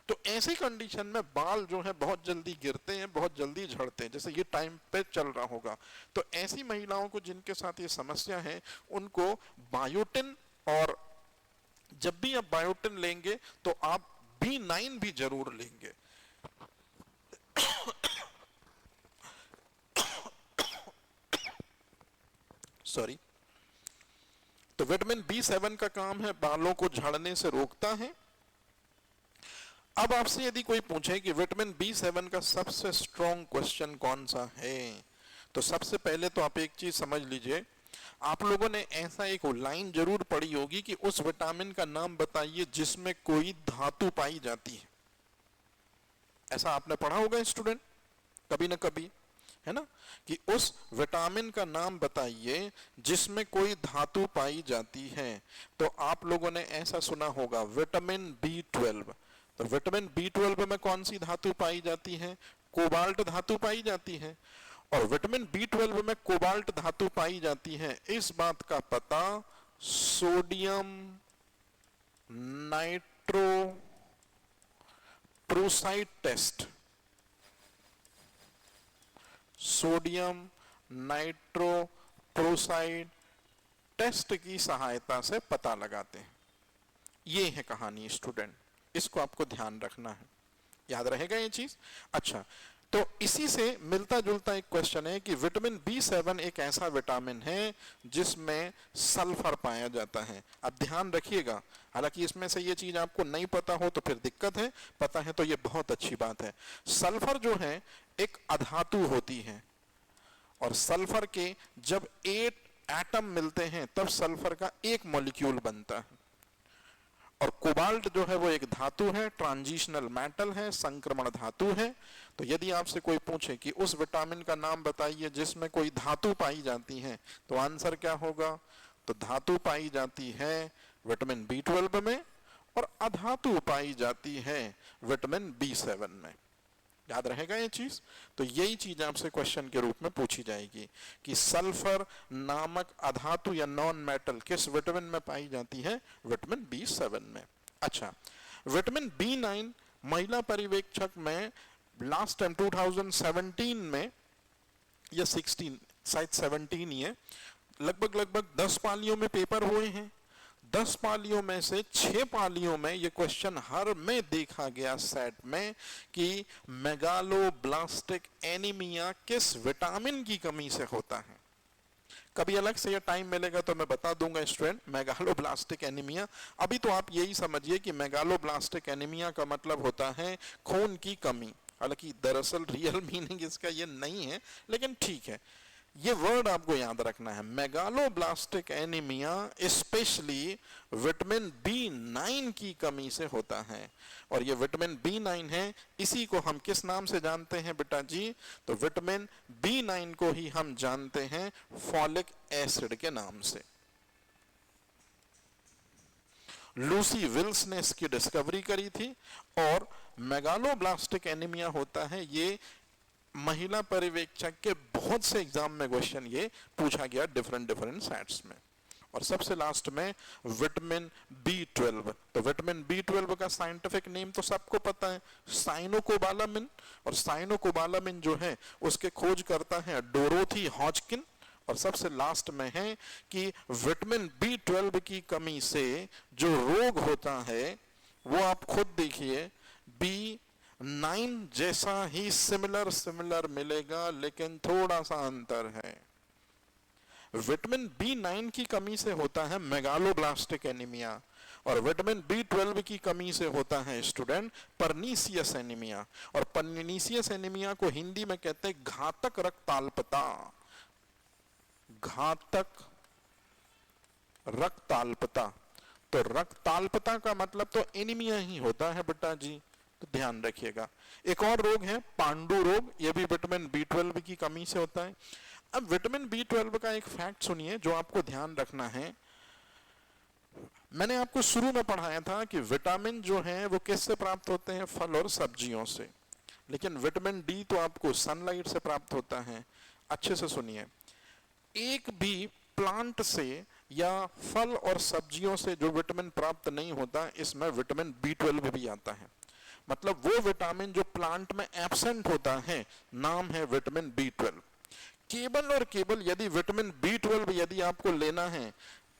तो ऐसी कंडीशन में बाल जो है बहुत जल्दी गिरते हैं, बहुत जल्दी झड़ते हैं, जैसे ये टाइम पे चल रहा होगा। तो ऐसी महिलाओं को जिनके साथ ये समस्या है, उनको बायोटिन, और जब भी आप बायोटिन लेंगे तो आप B9 भी जरूर लेंगे। सॉरी। तो विटामिन बी7 का काम है बालों को झड़ने से रोकता है। अब आपसे यदि कोई पूछे कि विटामिन बी7 का सबसे स्ट्रॉन्ग क्वेश्चन कौन सा है, तो सबसे पहले तो आप एक चीज समझ लीजिए, आप लोगों ने ऐसा एक लाइन जरूर पढ़ी होगी कि उस विटामिन का नाम बताइए जिसमें कोई धातु पाई जाती है। ऐसा आपने पढ़ा होगा स्टूडेंट, कभी ना कभी। है ना, कि उस विटामिन का नाम बताइए जिसमें कोई धातु पाई जाती है। तो आप लोगों ने ऐसा सुना होगा विटामिन B12। तो विटामिन B12 में कौन सी धातु पाई जाती है? कोबाल्ट धातु पाई जाती है। और विटामिन B12 में कोबाल्ट धातु पाई जाती है, इस बात का पता sodium nitroprusside test, sodium nitroprusside test की सहायता से पता लगाते हैं। ये है कहानी स्टूडेंट, इसको आपको ध्यान रखना है, याद रहेगा ये चीज। अच्छा, तो इसी से मिलता जुलता एक क्वेश्चन है कि विटामिन B7 एक ऐसा विटामिन है जिसमें सल्फर पाया जाता है। अब ध्यान रखिएगा, हालांकि इसमें से ये चीज आपको नहीं पता हो तो फिर दिक्कत है, पता है तो ये बहुत अच्छी बात है। सल्फर जो है एक अधातु होती है, और सल्फर के जब 8 एटम मिलते हैं तब सल्फर का एक मॉलिक्यूल बनता है। और कोबाल्ट जो है वो एक धातु है, ट्रांजिशनल मेटल है, संक्रमण धातु है। तो यदि आपसे कोई पूछे कि उस विटामिन का नाम बताइए जिसमें कोई धातु पाई जाती है, तो आंसर क्या होगा? तो धातु पाई जाती है विटामिन B12 में, और अधातु पाई जाती है विटामिन B7 में। याद रहेगा ये चीज। तो यही चीज आपसे क्वेश्चन के रूप में पूछी जाएगी कि सल्फर नामक अधातु या नॉन मेटल किस विटामिन में पाई जाती है? विटामिन B7 में। अच्छा, विटामिन B9 महिला पर्यवेक्षक में लास्ट टाइम 2017 में या 16, शायद 17 ही है, लगभग 10 पालियों में पेपर हुए हैं। 10 पालियों में से 6 पालियों में ये क्वेश्चन हर में देखा गया सेट में कि मेगालोब्लास्टिक एनीमिया किस विटामिन की कमी से होता है। कभी अलग से ये टाइम मिलेगा तो मैं बता दूंगा स्टूडेंट मेगालोब्लास्टिक एनीमिया। अभी तो आप यही समझिए कि मेगालोब्लास्टिक एनीमिया का मतलब होता है खून की कमी। हालांकि दरअसल रियल मीनिंग इसका ये नहीं है, लेकिन ठीक है, ये वर्ड आपको याद रखना है। Megaloblastic anaemia specially vitamin B9 की कमी से होता है। और ये विटामिन B9 है, इसी को हम किस नाम से जानते हैं बेटा जी? तो विटामिन B9 को ही हम जानते हैं फॉलिक एसिड के नाम से। लूसी विल्स ने इसकी डिस्कवरी करी थी। और मेगालोब्लास्टिक एनीमिया होता है, ये महिला पर्यवेक्षक के बहुत से एग्जाम में क्वेश्चन ये पूछा गया डिफरेंट सेट्स में। और सबसे लास्ट में विटामिन B12। तो विटामिन B12 का साइंटिफिक नेम तो सबको पता है, साइनोकोबालामिन। और साइनोकोबालामिन जो है उसके खोज करता है डोरोथी हॉजकिन। और सबसे लास्ट में है कि विटामिन B12 की कमी से जो रोग होता है वो आप खुद देखिए, B9 जैसा ही सिमिलर मिलेगा, लेकिन थोड़ा सा अंतर है। विटामिन B9 की कमी से होता है मेगालोब्लास्टिक एनीमिया, और विटामिन B12 की कमी से होता है स्टूडेंट परनीसियस एनीमिया। और परनीसियस एनीमिया को हिंदी में कहते हैं घातक रक्ताल्पता। घातक रक्ताल्पता। तो रक्ताल्पता का मतलब तो एनीमिया ही होता है बेटा जी, तो ध्यान रखिएगा। एक और रोग है पांडु रोग, यह भी विटामिन B12 की कमी से होता है। अब विटामिन B12 का एक फैक्ट सुनिए जो आपको ध्यान रखना है। मैंने आपको शुरू में पढ़ाया था कि विटामिन जो है वो किससे प्राप्त होते हैं? फल और सब्जियों से। लेकिन विटामिन डी तो आपको सनलाइट से प्राप्त होता है। अच्छे से सुनिए, एक भी प्लांट से या फल और सब्जियों से जो विटामिन प्राप्त नहीं होता, इसमें विटामिन B12 भी आता है। मतलब वो विटामिन जो प्लांट में एब्सेंट होता है, नाम है विटामिन B12। केवल और केवल यदि विटामिन B12 यदि आपको लेना है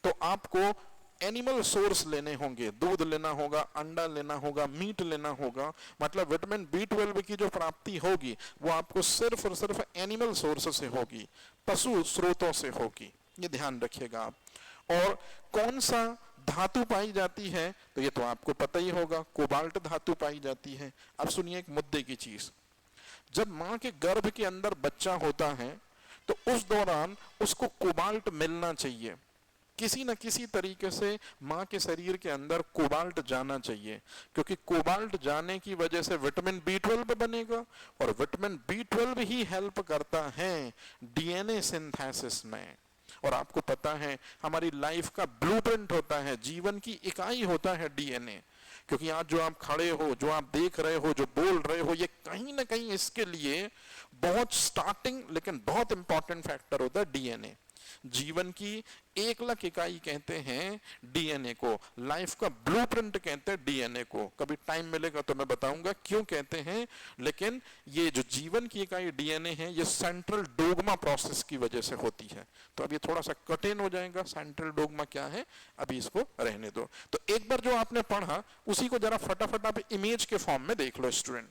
तो आपको एनिमल सोर्स लेने होंगे, दूध लेना होगा, अंडा लेना होगा, मीट लेना होगा। मतलब विटामिन B12 की जो प्राप्ति होगी वो आपको सिर्फ और सिर्फ एनिमल सोर्स से होगी, पशु स्रोतों से होगी। ये ध्यान रखिएगा आप। और कौन सा धातु पाई जाती है? तो ये तो आपको पता ही होगा, कोबाल्ट धातु पाई जाती है। अब सुनिए एक मुद्दे की चीज, जब मां के गर्भ के अंदर बच्चा होता है तो उस दौरान उसको कोबाल्ट मिलना चाहिए। किसी न किसी तरीके से माँ के शरीर के अंदर कोबाल्ट जाना चाहिए, क्योंकि कोबाल्ट जाने की वजह से विटामिन B12 बनेगा, और विटामिन B12 ही हेल्प करता है डीएनए सिंथेसिस में। और आपको पता है हमारी लाइफ का ब्लूप्रिंट होता है, जीवन की इकाई होता है डीएनए। क्योंकि आज जो आप खड़े हो, जो आप देख रहे हो, जो बोल रहे हो, ये कहीं ना कहीं इसके लिए बहुत स्टार्टिंग लेकिन बहुत इंपॉर्टेंट फैक्टर होता है डीएनए। जीवन की 1 लाख इकाई कहते हैं डीएनए को, लाइफ का ब्लूप्रिंट कहते हैं डीएनए को। कभी टाइम मिलेगा तो मैं बताऊंगा क्यों कहते हैं, लेकिन ये जो जीवन की इकाई डीएनए है, ये सेंट्रल डोगमा प्रोसेस की वजह से होती है। तो अब ये थोड़ा सा कठिन हो जाएगा, सेंट्रल डोगमा क्या है, अभी इसको रहने दो। तो एक बार जो आपने पढ़ा उसी को जरा फटाफट आप इमेज के फॉर्म में देख लो स्टूडेंट।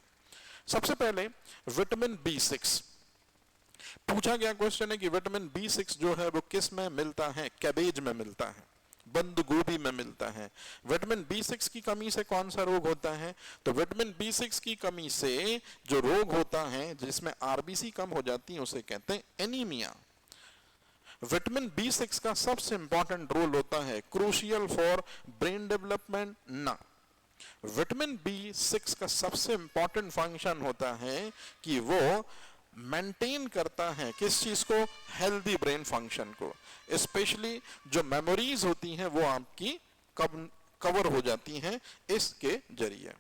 सबसे पहले विटामिन B6 पूछा गया क्वेश्चन है कि विटामिन B6 जो है वो किस में मिलता है, कैबेज में मिलता है, बंद गोभी में मिलता है। विटामिन B6 की कमी से कौन सा रोग होता है, तो विटामिन B6 की कमी से जो रोग होता है जिसमें आरबीसी कम हो जाती है उसे कहते हैं एनीमिया। विटामिन B6 का सबसे इंपॉर्टेंट रोल होता है क्रूशियल फॉर ब्रेन डेवलपमेंट ना। विटामिन B6 का सबसे इंपॉर्टेंट फंक्शन होता है कि वो मेंटेन करता है किस चीज को, हेल्दी ब्रेन फंक्शन को। स्पेशली जो मेमोरीज होती हैं वो आपकी कवर हो जाती हैं इसके जरिए।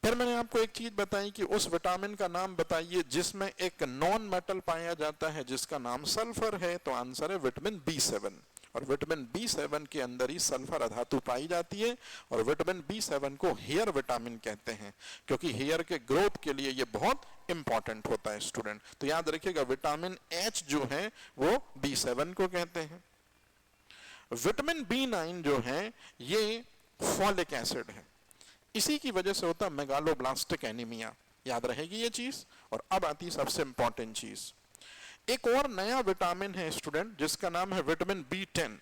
फिर मैंने आपको एक चीज बताई कि उस विटामिन का नाम बताइए जिसमें एक नॉन मेटल पाया जाता है जिसका नाम सल्फर है, तो आंसर है विटामिन B7। और विटामिन B7 के अंदर ही सल्फर अधातु पाई जाती है, और विटामिन B7 को हेयर विटामिन कहते हैं क्योंकि हेयर के ग्रोथ के लिए ये बहुत इंपॉर्टेंट होता है स्टूडेंट। तो याद रखिएगा विटामिन H जो है वो B7 को कहते हैं। विटामिन B9 जो है ये फॉलिक एसिड है, इसी की वजह से होता है मेगालोब्लास्टिक एनीमिया। याद रहेगी ये चीज। और अब आती सबसे इंपॉर्टेंट चीज, एक और नया विटामिन है स्टूडेंट जिसका नाम है विटामिन B10।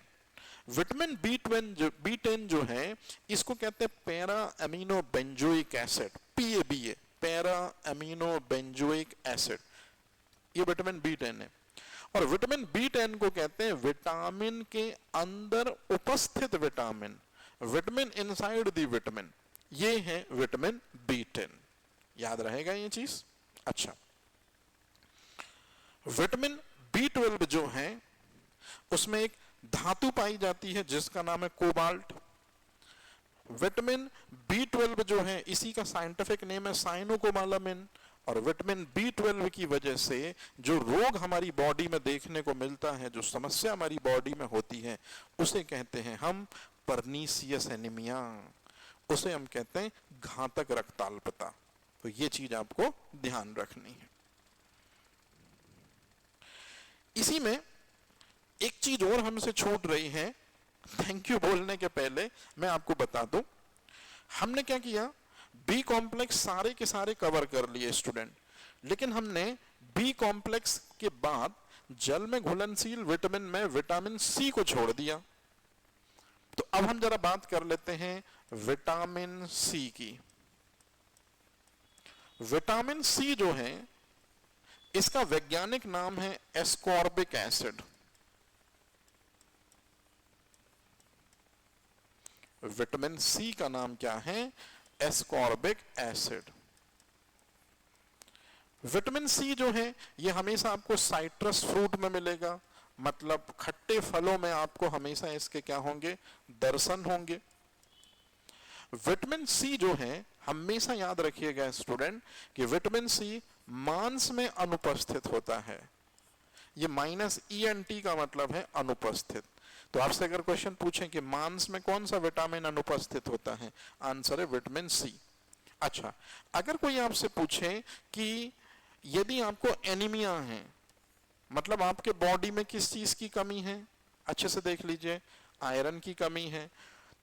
विटामिन B10 जो है इसको कहते हैं para amino benzoic acid, PABA, para amino benzoic acid. ये विटामिन B10 है। और विटामिन B10 को कहते हैं विटामिन के अंदर उपस्थित vitamin, vitamin inside the vitamin, ये है विटामिन B10। याद रहेगा ये चीज। अच्छा, विटामिन B12 जो है उसमें एक धातु पाई जाती है जिसका नाम है कोबाल्ट। विटामिन B12 जो है इसी का साइंटिफिक नेम है साइनोकोबालामिन। और विटामिन B12 की वजह से जो रोग हमारी बॉडी में देखने को मिलता है, जो समस्या हमारी बॉडी में होती है, उसे कहते हैं हम परनीसियस एनीमिया, उसे हम कहते हैं घातक रक्ताल्पता। तो ये चीज आपको ध्यान रखनी है। इसी में एक चीज और हमसे छूट रही है, थैंक यू बोलने के पहले मैं आपको बता दूं, हमने क्या किया, बी कॉम्प्लेक्स सारे के सारे कवर कर लिए स्टूडेंट, लेकिन हमने बी कॉम्प्लेक्स के बाद जल में घुलनशील विटामिन में विटामिन C को छोड़ दिया। तो अब हम जरा बात कर लेते हैं विटामिन C की। विटामिन C जो है इसका वैज्ञानिक नाम है एस्कॉर्बिक एसिड। विटामिन C का नाम क्या है, एस्कॉर्बिक एसिड। विटामिन C जो है ये हमेशा आपको साइट्रस फ्रूट में मिलेगा, मतलब खट्टे फलों में आपको हमेशा इसके क्या होंगे, दर्शन होंगे। विटामिन C जो है हमेशा याद रखिएगा स्टूडेंट कि विटामिन C मांस में अनुपस्थित होता है। ये -ENT का मतलब है अनुपस्थित। तो आपसे अगर क्वेश्चन पूछें कि मांस में कौन सा विटामिन अनुपस्थित होता है, आंसर है विटामिन C। अच्छा, अगर कोई आपसे पूछे कि यदि आपको एनीमिया है, मतलब आपके बॉडी में किस चीज की कमी है, अच्छे से देख लीजिए, आयरन की कमी है,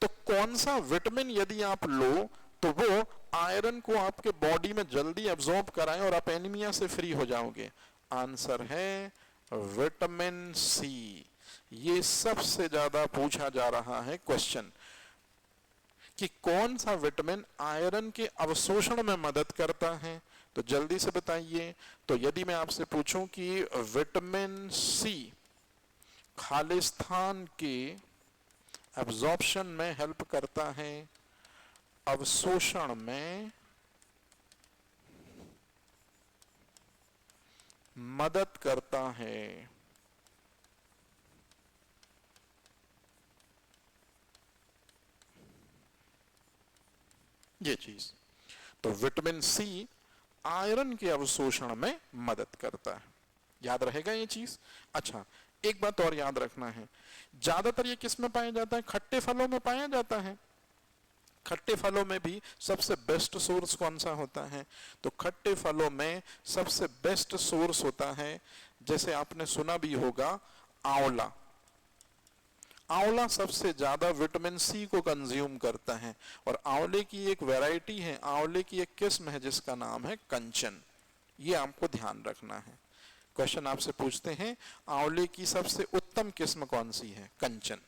तो कौन सा विटामिन यदि आप लो तो वो आयरन को आपके बॉडी में जल्दी एब्जॉर्ब कराएं और आप एनीमिया से फ्री हो जाओगे, आंसर है विटामिन C। ये सबसे ज्यादा पूछा जा रहा है क्वेश्चन कि कौन सा विटामिन आयरन के अवशोषण में मदद करता है, तो जल्दी से बताइए। तो यदि मैं आपसे पूछूं कि विटामिन C खालिस्तान के एब्जॉर्प्शन में हेल्प करता है, अवशोषण में मदद करता है। ये चीज तो विटामिन सी आयरन के अवशोषण में मदद करता है, याद रहेगा ये चीज। अच्छा, एक बात और याद रखना है, ज्यादातर ये किस में पाया जाता है? खट्टे फलों में पाया जाता है। खट्टे फलों में भी सबसे बेस्ट सोर्स कौन सा होता है? तो खट्टे फलों में सबसे बेस्ट सोर्स होता है, जैसे आपने सुना भी होगा, आंवला। आंवला सबसे ज्यादा विटामिन सी को कंज्यूम करता है, और आंवले की एक वैरायटी है, आंवले की एक किस्म है जिसका नाम है कंचन। ये आपको ध्यान रखना है। क्वेश्चन आपसे पूछते हैं आंवले की सबसे उत्तम किस्म कौन सी है? कंचन,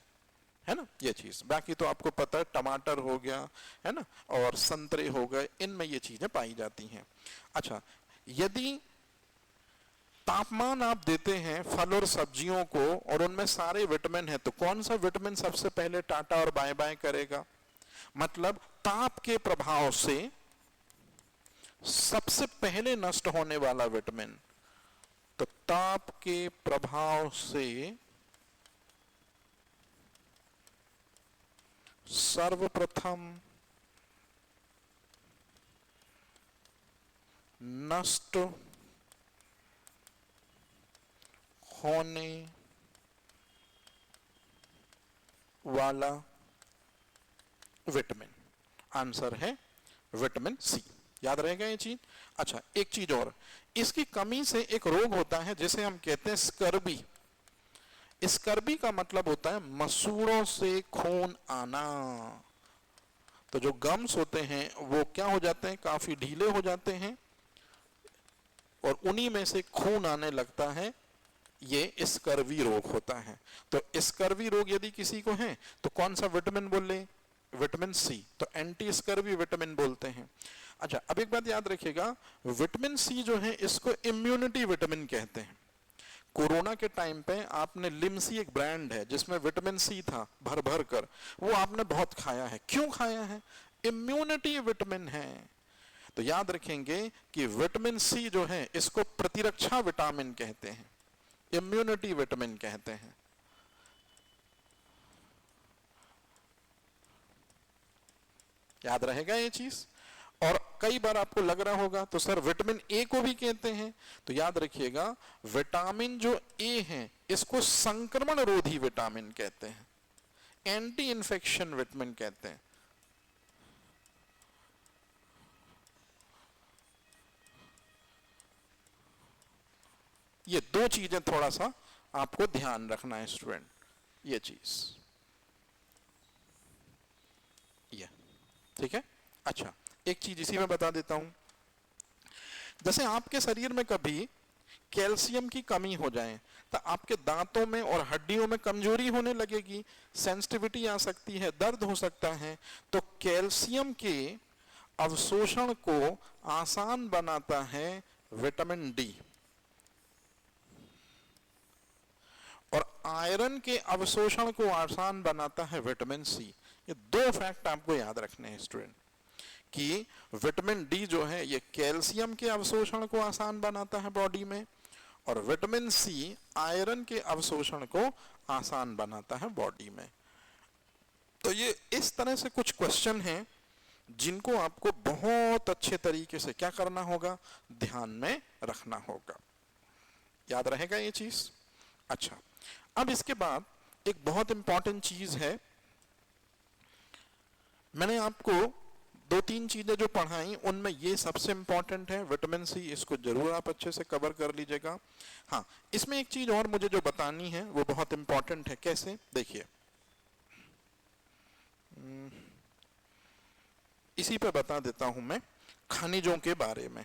है ना। ये चीज बाकी तो आपको पता है, टमाटर हो गया, है ना, और संतरे हो गए, इनमें ये चीजें पाई जाती हैं। अच्छा, यदि तापमान आप देते हैं फल और सब्जियों को और उनमें सारे विटामिन है, तो कौन सा विटामिन सबसे पहले टाटा और बाय बाय करेगा? मतलब ताप के प्रभाव से सबसे पहले नष्ट होने वाला विटामिन, तो ताप के प्रभाव से सर्वप्रथम नष्ट होने वाला विटामिन, आंसर है विटामिन सी। याद रहेगा ये चीज। अच्छा, एक चीज और, इसकी कमी से एक रोग होता है जिसे हम कहते हैं स्कर्बी। स्कर्बी का मतलब होता है मसूड़ों से खून आना। तो जो गम्स होते हैं वो क्या हो जाते हैं? काफी ढीले हो जाते हैं, और उन्हीं में से खून आने लगता है। ये स्कर्वी रोग होता है। तो स्कर्वी रोग यदि किसी को है तो कौन सा विटामिन बोले? Vitamin C. तो एंटी स्कर्वी विटामिन बोलते हैं। अच्छा, अब एक बात याद रखिएगा, विटामिन सी जो है इसको इम्यूनिटी विटामिन कहते हैं। कोरोना के टाइम पे आपने लिमसी, एक ब्रांड है जिसमें विटामिन सी था भर भर कर, वो आपने बहुत खाया है। क्यों खाया है? इम्यूनिटी विटामिन है। तो याद रखेंगे कि विटामिन सी जो है इसको प्रतिरक्षा विटामिन कहते हैं, इम्यूनिटी विटामिन कहते हैं। याद रहेगा ये चीज। और कई बार आपको लग रहा होगा तो सर विटामिन ए को भी कहते हैं, तो याद रखिएगा विटामिन जो ए है इसको संक्रमण रोधी विटामिन कहते हैं, एंटी इन्फेक्शन विटामिन कहते हैं। ये दो चीजें थोड़ा सा आपको ध्यान रखना है स्टूडेंट, ये चीज, ये ठीक है। अच्छा, एक चीज इसी में बता देता हूं, जैसे आपके शरीर में कभी कैल्शियम की कमी हो जाए तो आपके दांतों में और हड्डियों में कमजोरी होने लगेगी, सेंसिटिविटी आ सकती है, दर्द हो सकता है। तो कैल्शियम के अवशोषण को आसान बनाता है विटामिन डी, और आयरन के अवशोषण को आसान बनाता है विटामिन सी। ये दो फैक्ट आपको याद रखने हैं स्टूडेंट, कि विटामिन डी जो है ये कैल्शियम के अवशोषण को आसान बनाता है बॉडी में, और विटामिन सी आयरन के अवशोषण को आसान बनाता है बॉडी में। तो ये इस तरह से कुछ क्वेश्चन हैं जिनको आपको बहुत अच्छे तरीके से क्या करना होगा? ध्यान में रखना होगा। याद रहेगा ये चीज। अच्छा, अब इसके बाद एक बहुत इंपॉर्टेंट चीज है, मैंने आपको दो तीन चीजें जो पढ़ाई उनमें ये सबसे इंपॉर्टेंट है, विटामिन सी, इसको जरूर आप अच्छे से कवर कर लीजिएगा। हाँ, इसमें एक चीज और मुझे जो बतानी है वो बहुत इंपॉर्टेंट है। कैसे? देखिए, इसी पे बता देता हूं मैं, खनिजों के बारे में।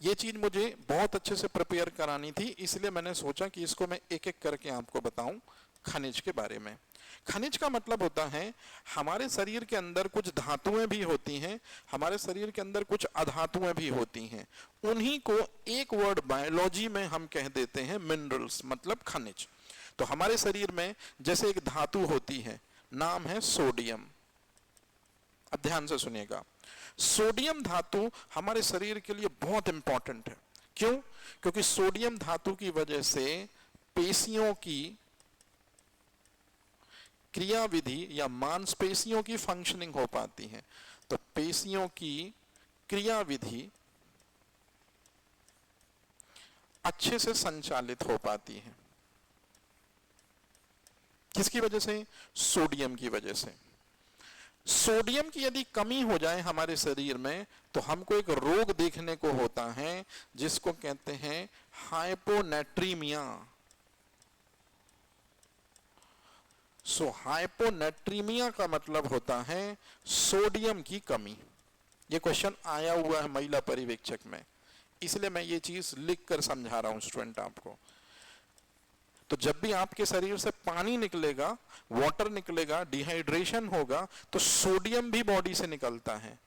ये चीज मुझे बहुत अच्छे से प्रिपेयर करानी थी, इसलिए मैंने सोचा कि इसको मैं एक एक करके आपको बताऊं। खनिज के बारे में। खनिज का मतलब होता है हमारे शरीर के अंदर कुछ धातुएं भी होती हैं, हमारे शरीर के अंदर कुछ अधातुएं भी होती हैं, उन्हीं को एक वर्ड बायोलॉजी में हम कह देते हैं मिनरल्स, मतलब खनिज। तो हमारे शरीर में जैसे एक धातु होती है, नाम है सोडियम। अब ध्यान से सुनिएगा, सोडियम धातु हमारे शरीर के लिए बहुत इंपॉर्टेंट है। क्यों? क्योंकि सोडियम धातु की वजह से पेशियों की क्रियाविधि या मांसपेशियों की फंक्शनिंग हो पाती है। तो पेशियों की क्रियाविधि अच्छे से संचालित हो पाती है। किसकी वजह से? सोडियम की वजह से। सोडियम की यदि कमी हो जाए हमारे शरीर में तो हमको एक रोग देखने को होता है जिसको कहते हैं हाइपोनेट्रीमिया। सो हाइपोनेट्रीमिया का मतलब होता है सोडियम की कमी। ये क्वेश्चन आया हुआ है महिला पर्यवेक्षक में, इसलिए मैं ये चीज लिख कर समझा रहा हूं स्टूडेंट आपको। तो जब भी आपके शरीर से पानी निकलेगा, वाटर निकलेगा, डिहाइड्रेशन होगा, तो सोडियम भी बॉडी से निकलता है।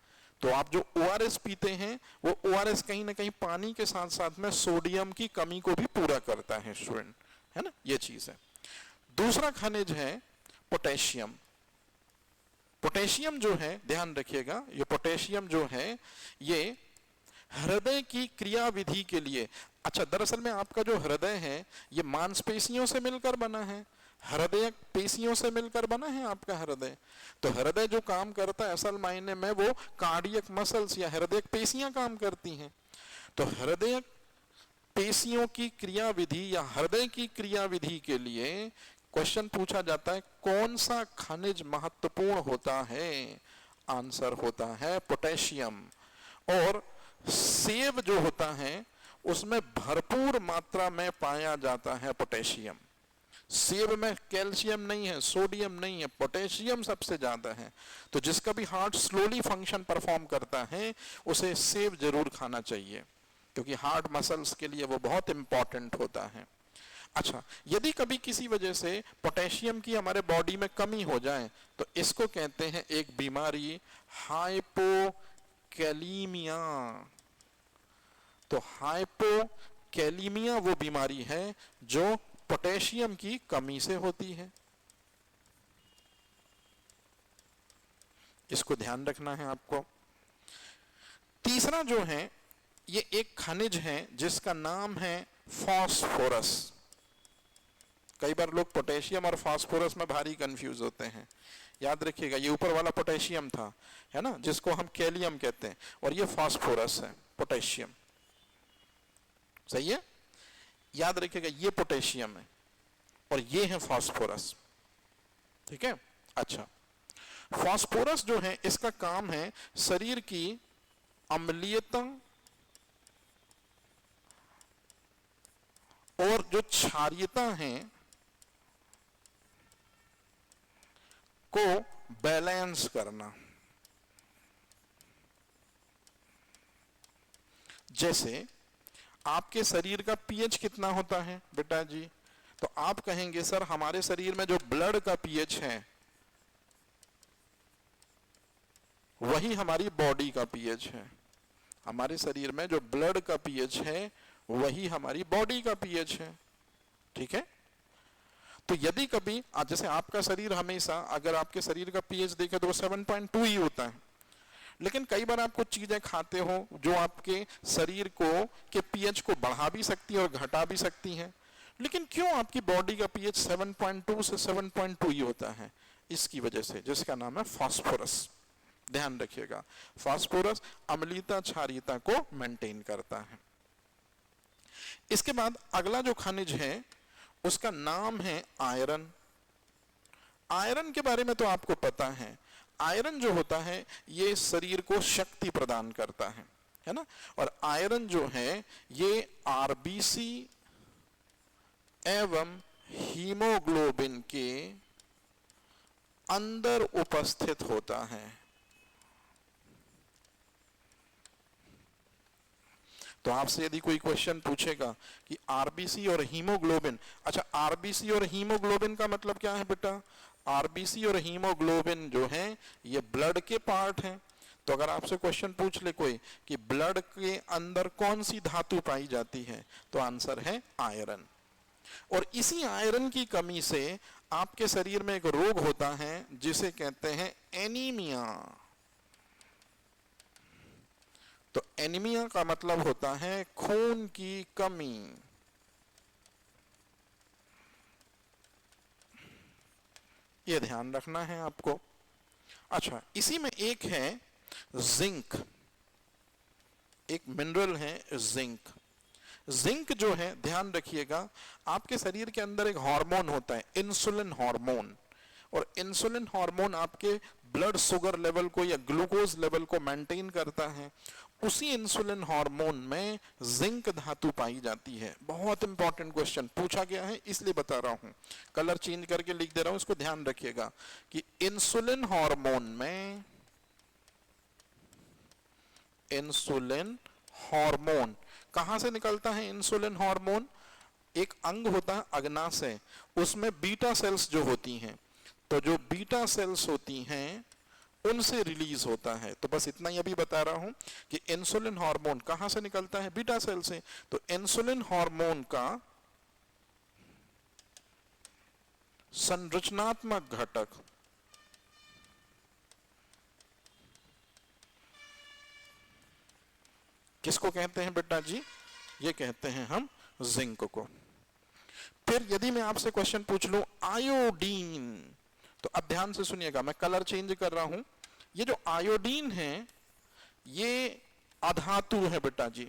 तो आप जो ओआरएस पीते हैं वो ओआरएस कहीं ना कहीं पानी के साथ साथ में सोडियम की कमी को भी पूरा करता है स्टूडेंट, है ना, ये चीज है। दूसरा खनिज है पोटेशियम। पोटेशियम जो है, ध्यान रखिएगा, ये पोटेशियम जो है ये हृदय की क्रियाविधि के लिए, अच्छा दरअसल में आपका जो हृदय है ये मांसपेशियों से मिलकर बना है, हृदय पेशियों से मिलकर बना है आपका हृदय। तो हृदय जो काम करता है असल मायने में वो कार्डियक मसल्स या हृदय पेशियां काम करती हैं। तो हृदय पेशियों की क्रियाविधि या हृदय की क्रियाविधि के लिए क्वेश्चन पूछा जाता है कौन सा खनिज महत्वपूर्ण होता है? आंसर होता है पोटेशियम। और सेब जो होता है उसमें भरपूर मात्रा में पाया जाता है पोटेशियम। सेब में कैल्शियम नहीं है, सोडियम नहीं है, पोटेशियम सबसे ज्यादा है। तो जिसका भी हार्ट स्लोली फंक्शन परफॉर्म करता है उसे सेब जरूर खाना चाहिए, क्योंकि हार्ट मसल्स के लिए वो बहुत इंपॉर्टेंट होता है। अच्छा, यदि कभी किसी वजह से पोटेशियम की हमारे बॉडी में कमी हो जाए तो इसको कहते हैं एक बीमारी हाइपोकैलीमिया। तो हाइपोकैलीमिया वो बीमारी है जो पोटेशियम की कमी से होती है। इसको ध्यान रखना है आपको। तीसरा जो है ये एक खनिज है जिसका नाम है फास्फोरस। कई बार लोग पोटेशियम और फास्फोरस में भारी कंफ्यूज होते हैं। याद रखिएगा ये ऊपर वाला पोटेशियम था, है ना, जिसको हम कैलियम कहते हैं, और ये फास्फोरस है, पोटेशियम। सही है? याद रखिएगा ये पोटेशियम है और ये है फास्फोरस। ठीक है? अच्छा, फास्फोरस जो है इसका काम है शरीर की अम्लीयता और जो क्षारीयता है को बैलेंस करना। जैसे आपके शरीर का पीएच कितना होता है बेटा जी? तो आप कहेंगे सर हमारे शरीर में जो ब्लड का पीएच है वही हमारी बॉडी का पीएच है। हमारे शरीर में जो ब्लड का पीएच है वही हमारी बॉडी का पीएच है। ठीक है? तो यदि कभी जैसे आपका शरीर हमेशा, अगर आपके शरीर का पीएच देखें तो वो 7.2 ही होता है, लेकिन कई बार आप कुछ चीजें खाते हो जो आपके शरीर को के पीएच को बढ़ा भी सकती है और घटा भी सकती हैं। लेकिन क्यों आपकी बॉडी का पीएच 7.2 से 7.2 ही होता है? इसकी वजह से, जिसका नाम है फास्फोरस। ध्यान रखिएगा, फास्फोरस अम्लीयता क्षारीयता को मेंटेन करता है। इसके बाद अगला जो खनिज है उसका नाम है आयरन। आयरन के बारे में तो आपको पता है, आयरन जो होता है ये शरीर को शक्ति प्रदान करता है ना। और आयरन जो है ये आरबीसी एवं हीमोग्लोबिन के अंदर उपस्थित होता है। तो आपसे यदि कोई क्वेश्चन पूछेगा कि आरबीसी और हीमोग्लोबिन, अच्छा आरबीसी और हीमोग्लोबिन का मतलब क्या है बेटा? आरबीसी और हीमोग्लोबिन जो है ये ब्लड के पार्ट हैं। तो अगर आपसे क्वेश्चन पूछ ले कोई कि ब्लड के अंदर कौन सी धातु पाई जाती है, तो आंसर है आयरन। और इसी आयरन की कमी से आपके शरीर में एक रोग होता है जिसे कहते हैं एनीमिया। तो एनीमिया का मतलब होता है खून की कमी। ये ध्यान रखना है आपको। अच्छा, इसी में एक है जिंक, एक मिनरल है जिंक। जिंक जो है, ध्यान रखिएगा, आपके शरीर के अंदर एक हार्मोन होता है इंसुलिन हार्मोन, और इंसुलिन हार्मोन आपके ब्लड शुगर लेवल को या ग्लूकोज लेवल को मेंटेन करता है। उसी इंसुलिन हार्मोन में जिंक धातु पाई जाती है। बहुत इंपॉर्टेंट क्वेश्चन पूछा गया है, इसलिए बता रहा हूं, कलर चेंज करके लिख दे रहा हूं, इसको ध्यान रखिएगा कि इंसुलिन हार्मोन में, इंसुलिन हार्मोन कहां से निकलता है? इंसुलिन हार्मोन एक अंग होता है अग्नाशय, उसमें बीटा सेल्स जो होती हैं, तो जो बीटा सेल्स होती हैं उनसे रिलीज होता है। तो बस इतना ही अभी बता रहा हूं कि इंसुलिन हार्मोन कहां से निकलता है? बीटा सेल से। तो इंसुलिन हार्मोन का संरचनात्मक घटक किसको कहते हैं बेटा जी? ये कहते हैं हम जिंक को। फिर यदि मैं आपसे क्वेश्चन पूछ लूं आयोडीन, तो अब ध्यान से सुनिएगा, मैं कलर चेंज कर रहा हूं। ये जो आयोडीन है ये अधातु है बेटा जी,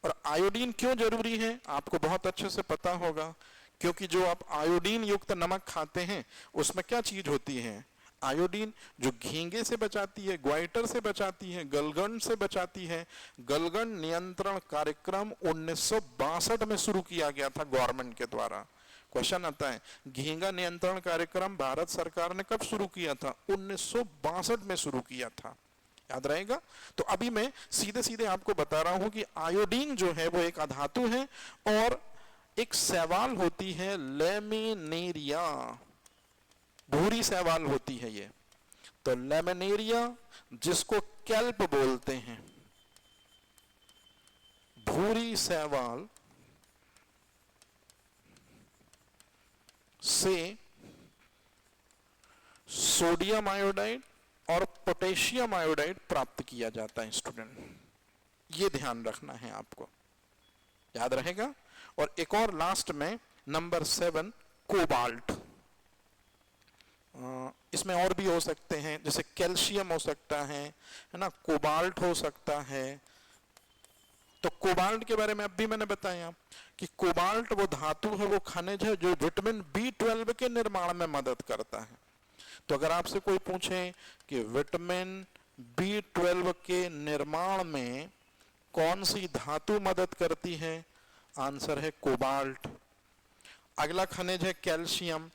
और आयोडीन क्यों जरूरी है आपको बहुत अच्छे से पता होगा, क्योंकि जो आप आयोडीन युक्त नमक खाते हैं उसमें क्या चीज होती है? आयोडीन, जो घींगे से बचाती है, ग्वाइटर से बचाती है, गलगंड से बचाती है। गलगंड नियंत्रण कार्यक्रम 1962 में शुरू किया गया था गवर्नमेंट के द्वारा। क्वेश्चन आता है, घींगा नियंत्रण कार्यक्रम भारत सरकार ने कब शुरू किया था? 1962 में शुरू किया था, याद रहेगा। तो अभी मैं सीधे सीधे आपको बता रहा हूं कि आयोडीन जो है वो एक अधातु है, और एक शैवाल होती है लेमिनेरिया, भूरी शैवाल होती है ये। तो लेमिनेरिया, जिसको कैल्प बोलते हैं, भूरी शैवाल से सोडियम आयोडाइड और पोटेशियम आयोडाइड प्राप्त किया जाता है स्टूडेंट। ये ध्यान रखना है आपको, याद रहेगा। और एक और लास्ट में नंबर 7 कोबाल्ट। इसमें और भी हो सकते हैं, जैसे कैल्शियम हो सकता है ना, कोबाल्ट हो सकता है। तो कोबाल्ट के बारे में अब भी मैंने बताया कि कोबाल्ट वो धातु है, वो खनिज है जो विटामिन B12 के निर्माण में मदद करता है। तो अगर आपसे कोई पूछे कि विटामिन B12 के निर्माण में कौन सी धातु मदद करती है, आंसर है कोबाल्ट। अगला खनिज है कैल्शियम,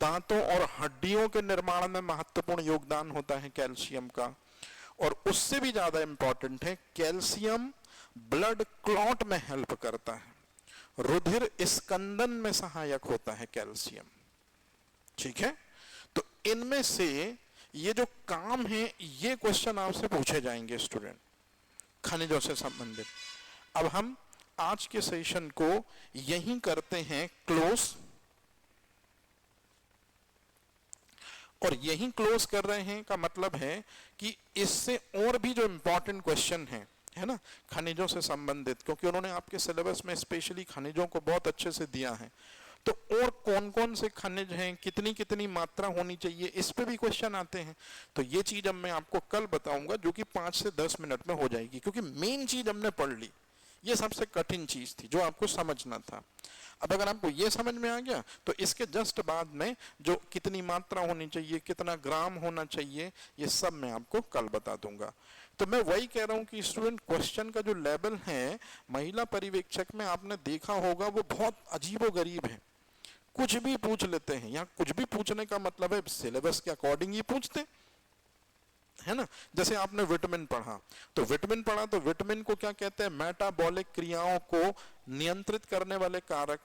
दांतों और हड्डियों के निर्माण में महत्वपूर्ण योगदान होता है कैल्शियम का। और उससे भी ज्यादा इंपॉर्टेंट है, कैल्शियम ब्लड क्लॉट में हेल्प करता है, रुधिर स्कंदन में सहायक होता है कैल्शियम। ठीक है, तो इनमें से ये जो काम है ये क्वेश्चन आपसे पूछे जाएंगे स्टूडेंट, खनिजों से संबंधित। अब हम आज के सेशन को यहीं करते हैं क्लोज, और यहीं क्लोज कर रहे हैं का मतलब है कि इससे और भी जो इंपॉर्टेंट क्वेश्चन है ना खनिजों से संबंधित, क्योंकि उन्होंने आपके सिलेबस में स्पेशली खनिजों को बहुत अच्छे से दिया है, तो और कौन कौन से खनिज हैं, कितनी कितनी मात्रा होनी चाहिए, इस पे भी क्वेश्चन आते हैं। तो ये चीज अब मैं आपको कल बताऊंगा, जो कि 5 से 10 मिनट में हो जाएगी, क्योंकि मेन चीज हमने पढ़ ली, ये सबसे कठिन चीज थी जो आपको समझना था। अब अगर आपको ये समझ में आ गया तो इसके जस्ट बाद में जो कितनी मात्रा होनी चाहिए, कितना ग्राम होना चाहिए, ये सब मैं आपको कल बता दूंगा। तो मैं वही कह रहा हूं कि स्टूडेंट क्वेश्चन का जो लेवल है महिला पर्यवेक्षक में आपने देखा होगा वो बहुत अजीबोगरीब है, कुछ भी पूछ लेते हैं। यहाँ कुछ भी पूछने का मतलब है सिलेबस के अकॉर्डिंग ही पूछते, है ना। जैसे आपने विटामिन पढ़ा, तो विटामिन पढ़ा तो विटामिन को क्या कहते हैं, मेटाबॉलिक क्रियाओं को नियंत्रित करने वाले कारक,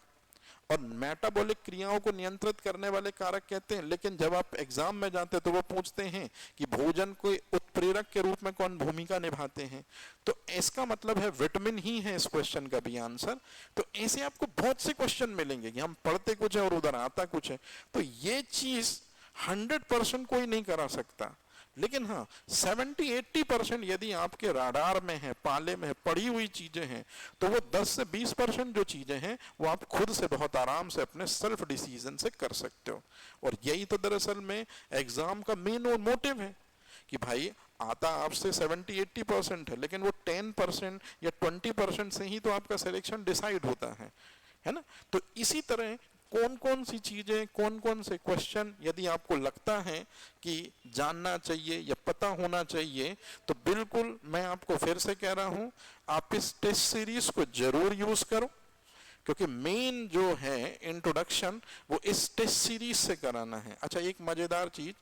और मेटाबॉलिक क्रियाओं को नियंत्रित करने वाले कारक कहते हैं। लेकिन जब आप एग्जाम में जाते हैं तो वो पूछते हैं कि भोजन को उत्प्रेरक के रूप में कौन भूमिका निभाते हैं, तो इसका मतलब है विटामिन ही है इस क्वेश्चन का भी आंसर। तो ऐसे आपको बहुत से क्वेश्चन मिलेंगे कि हम पढ़ते कुछ है और उधर आता कुछ है। तो ये चीज 100% कोई नहीं करा सकता, लेकिन हाँ 70-80% यदि आपके राडार में है, पाले में है, पड़ी हुई चीजें हैं, तो वो 10 से 20% जो चीजें हैं वो आप खुद से बहुत आराम से अपने सेल्फ डिसीजन से कर सकते हो। और यही तो दरअसल में एग्जाम का मेन मोटिव है कि भाई आता आपसे 70-80% है, लेकिन वो 10% या 20% से ही तो आपका सिलेक्शन डिसाइड होता है ना। तो इसी तरह कौन कौन सी चीजें, कौन कौन से क्वेश्चन यदि आपको लगता है कि जानना चाहिए या पता होना चाहिए, तो बिल्कुल मैं आपको फिर से कह रहा हूं, आप इस टेस्ट सीरीज को जरूर यूज करो, क्योंकि मेन जो है इंट्रोडक्शन वो इस टेस्ट सीरीज से कराना है। अच्छा, एक मजेदार चीज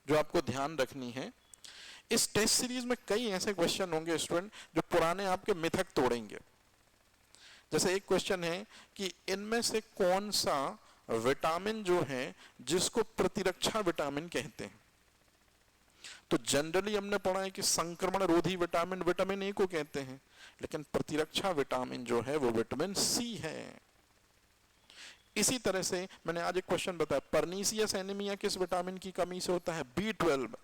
जो आपको ध्यान रखनी है, इस टेस्ट सीरीज में कई ऐसे क्वेश्चन होंगे स्टूडेंट जो पुराने आपके मिथक तोड़ेंगे। जैसे एक क्वेश्चन है कि इनमें से कौन सा विटामिन जो है जिसको प्रतिरक्षा विटामिन कहते हैं, तो जनरली हमने पढ़ा है कि संक्रमण रोधी विटामिन विटामिन ए को कहते हैं, लेकिन प्रतिरक्षा विटामिन जो है वो विटामिन सी है। इसी तरह से मैंने आज एक क्वेश्चन बताया, परनीसियस एनीमिया किस विटामिन की कमी से होता है, B12।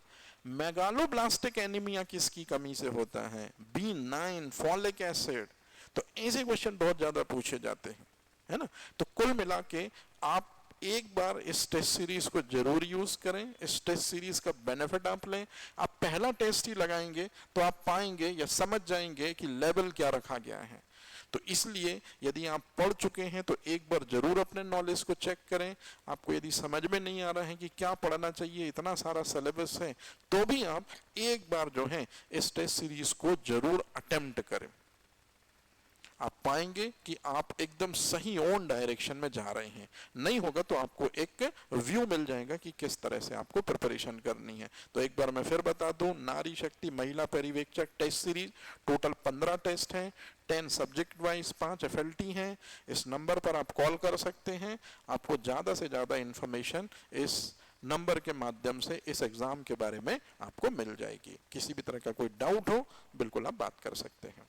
मेगालोब्लास्टिक एनीमिया किसकी कमी से होता है, B9 फॉलिक एसिड। तो ऐसे क्वेश्चन बहुत ज्यादा पूछे जाते हैं, है ना। तो कुल मिला के आप एक बार इस टेस्ट सीरीज को जरूर यूज करें, इस टेस्ट सीरीज का बेनिफिट आप लें। आप पहला टेस्ट ही लगाएंगे तो आप पाएंगे या समझ जाएंगे कि लेवल क्या रखा गया है। तो इसलिए यदि आप पढ़ चुके हैं तो एक बार जरूर अपने नॉलेज को चेक करें। आपको यदि समझ में नहीं आ रहा है कि क्या पढ़ना चाहिए, इतना सारा सिलेबस है, तो भी आप एक बार जो है इस टेस्ट सीरीज को जरूर अटेम्प्ट करें। आप पाएंगे कि आप एकदम सही ऑन डायरेक्शन में जा रहे हैं। नहीं होगा तो आपको एक व्यू मिल जाएगा कि किस तरह से आपको प्रिपरेशन करनी है। तो एक बार मैं फिर बता दूं, नारी शक्ति महिला परिवेक्षक टेस्ट सीरीज, टोटल 15 टेस्ट हैं, 10 सब्जेक्ट वाइज, 5 FLT हैं। इस नंबर पर आप कॉल कर सकते हैं। आपको ज्यादा से ज्यादा इंफॉर्मेशन इस नंबर के माध्यम से इस एग्जाम के बारे में आपको मिल जाएगी। किसी भी तरह का कोई डाउट हो बिल्कुल आप बात कर सकते हैं।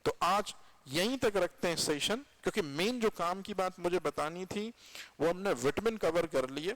तो आज यहीं तक रखते हैं सेशन, क्योंकि मेन जो काम की बात मुझे बतानी थी वो हमने विटामिन कवर कर लिए।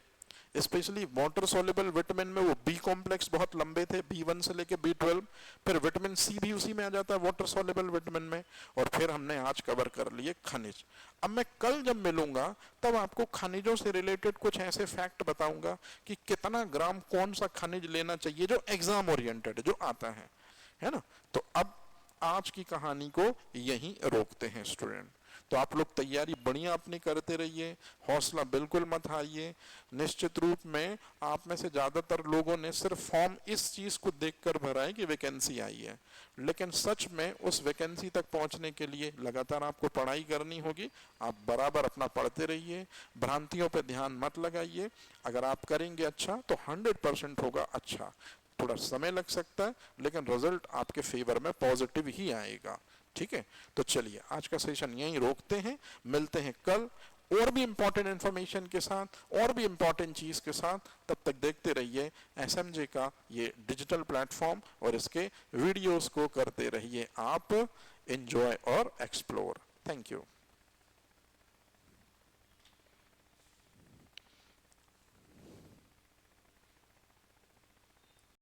स्पेशली वाटर सोल्युबल विटामिन में वो बी कॉम्प्लेक्स बहुत लंबे थे, B1 से लेके B12, फिर विटामिन सी भी उसी में आ जाता है वाटर सोल्युबल विटामिन में, और फिर हमने आज कवर कर लिए खनिज। अब मैं कल जब मिलूंगा तब आपको खनिजों से रिलेटेड कुछ ऐसे फैक्ट बताऊंगा कि कितना ग्राम कौन सा खनिज लेना चाहिए जो एग्जाम ओरिएंटेड जो आता है ना। तो अब आज की कहानी को यहीं रोकते हैं स्टूडेंट। तो आप लोग तैयारी बढ़िया अपनी करते रहिए, हौसला बिल्कुल मत हारिए। निश्चित रूप में आप में से ज्यादातर लोगों ने सिर्फ फॉर्म इस चीज को देखकर भरा है कि वैकेंसी आई है, लेकिन सच में उस वैकेंसी तक पहुंचने के लिए लगातार आपको पढ़ाई करनी होगी। आप बराबर अपना पढ़ते रहिए, भ्रांतियों पर ध्यान मत लगाइए। अगर आप करेंगे अच्छा तो 100% होगा अच्छा। थोड़ा समय लग सकता है, लेकिन रिजल्ट आपके फेवर में पॉजिटिव ही आएगा। ठीक है, तो चलिए आज का सेशन यहीं रोकते हैं, मिलते हैं कल और भी इंपॉर्टेंट इंफॉर्मेशन के साथ, और भी इंपॉर्टेंट चीज के साथ। तब तक देखते रहिए SMJ का ये डिजिटल प्लेटफॉर्म और इसके वीडियोस को करते रहिए आप एंजॉय और एक्सप्लोर। Thank you.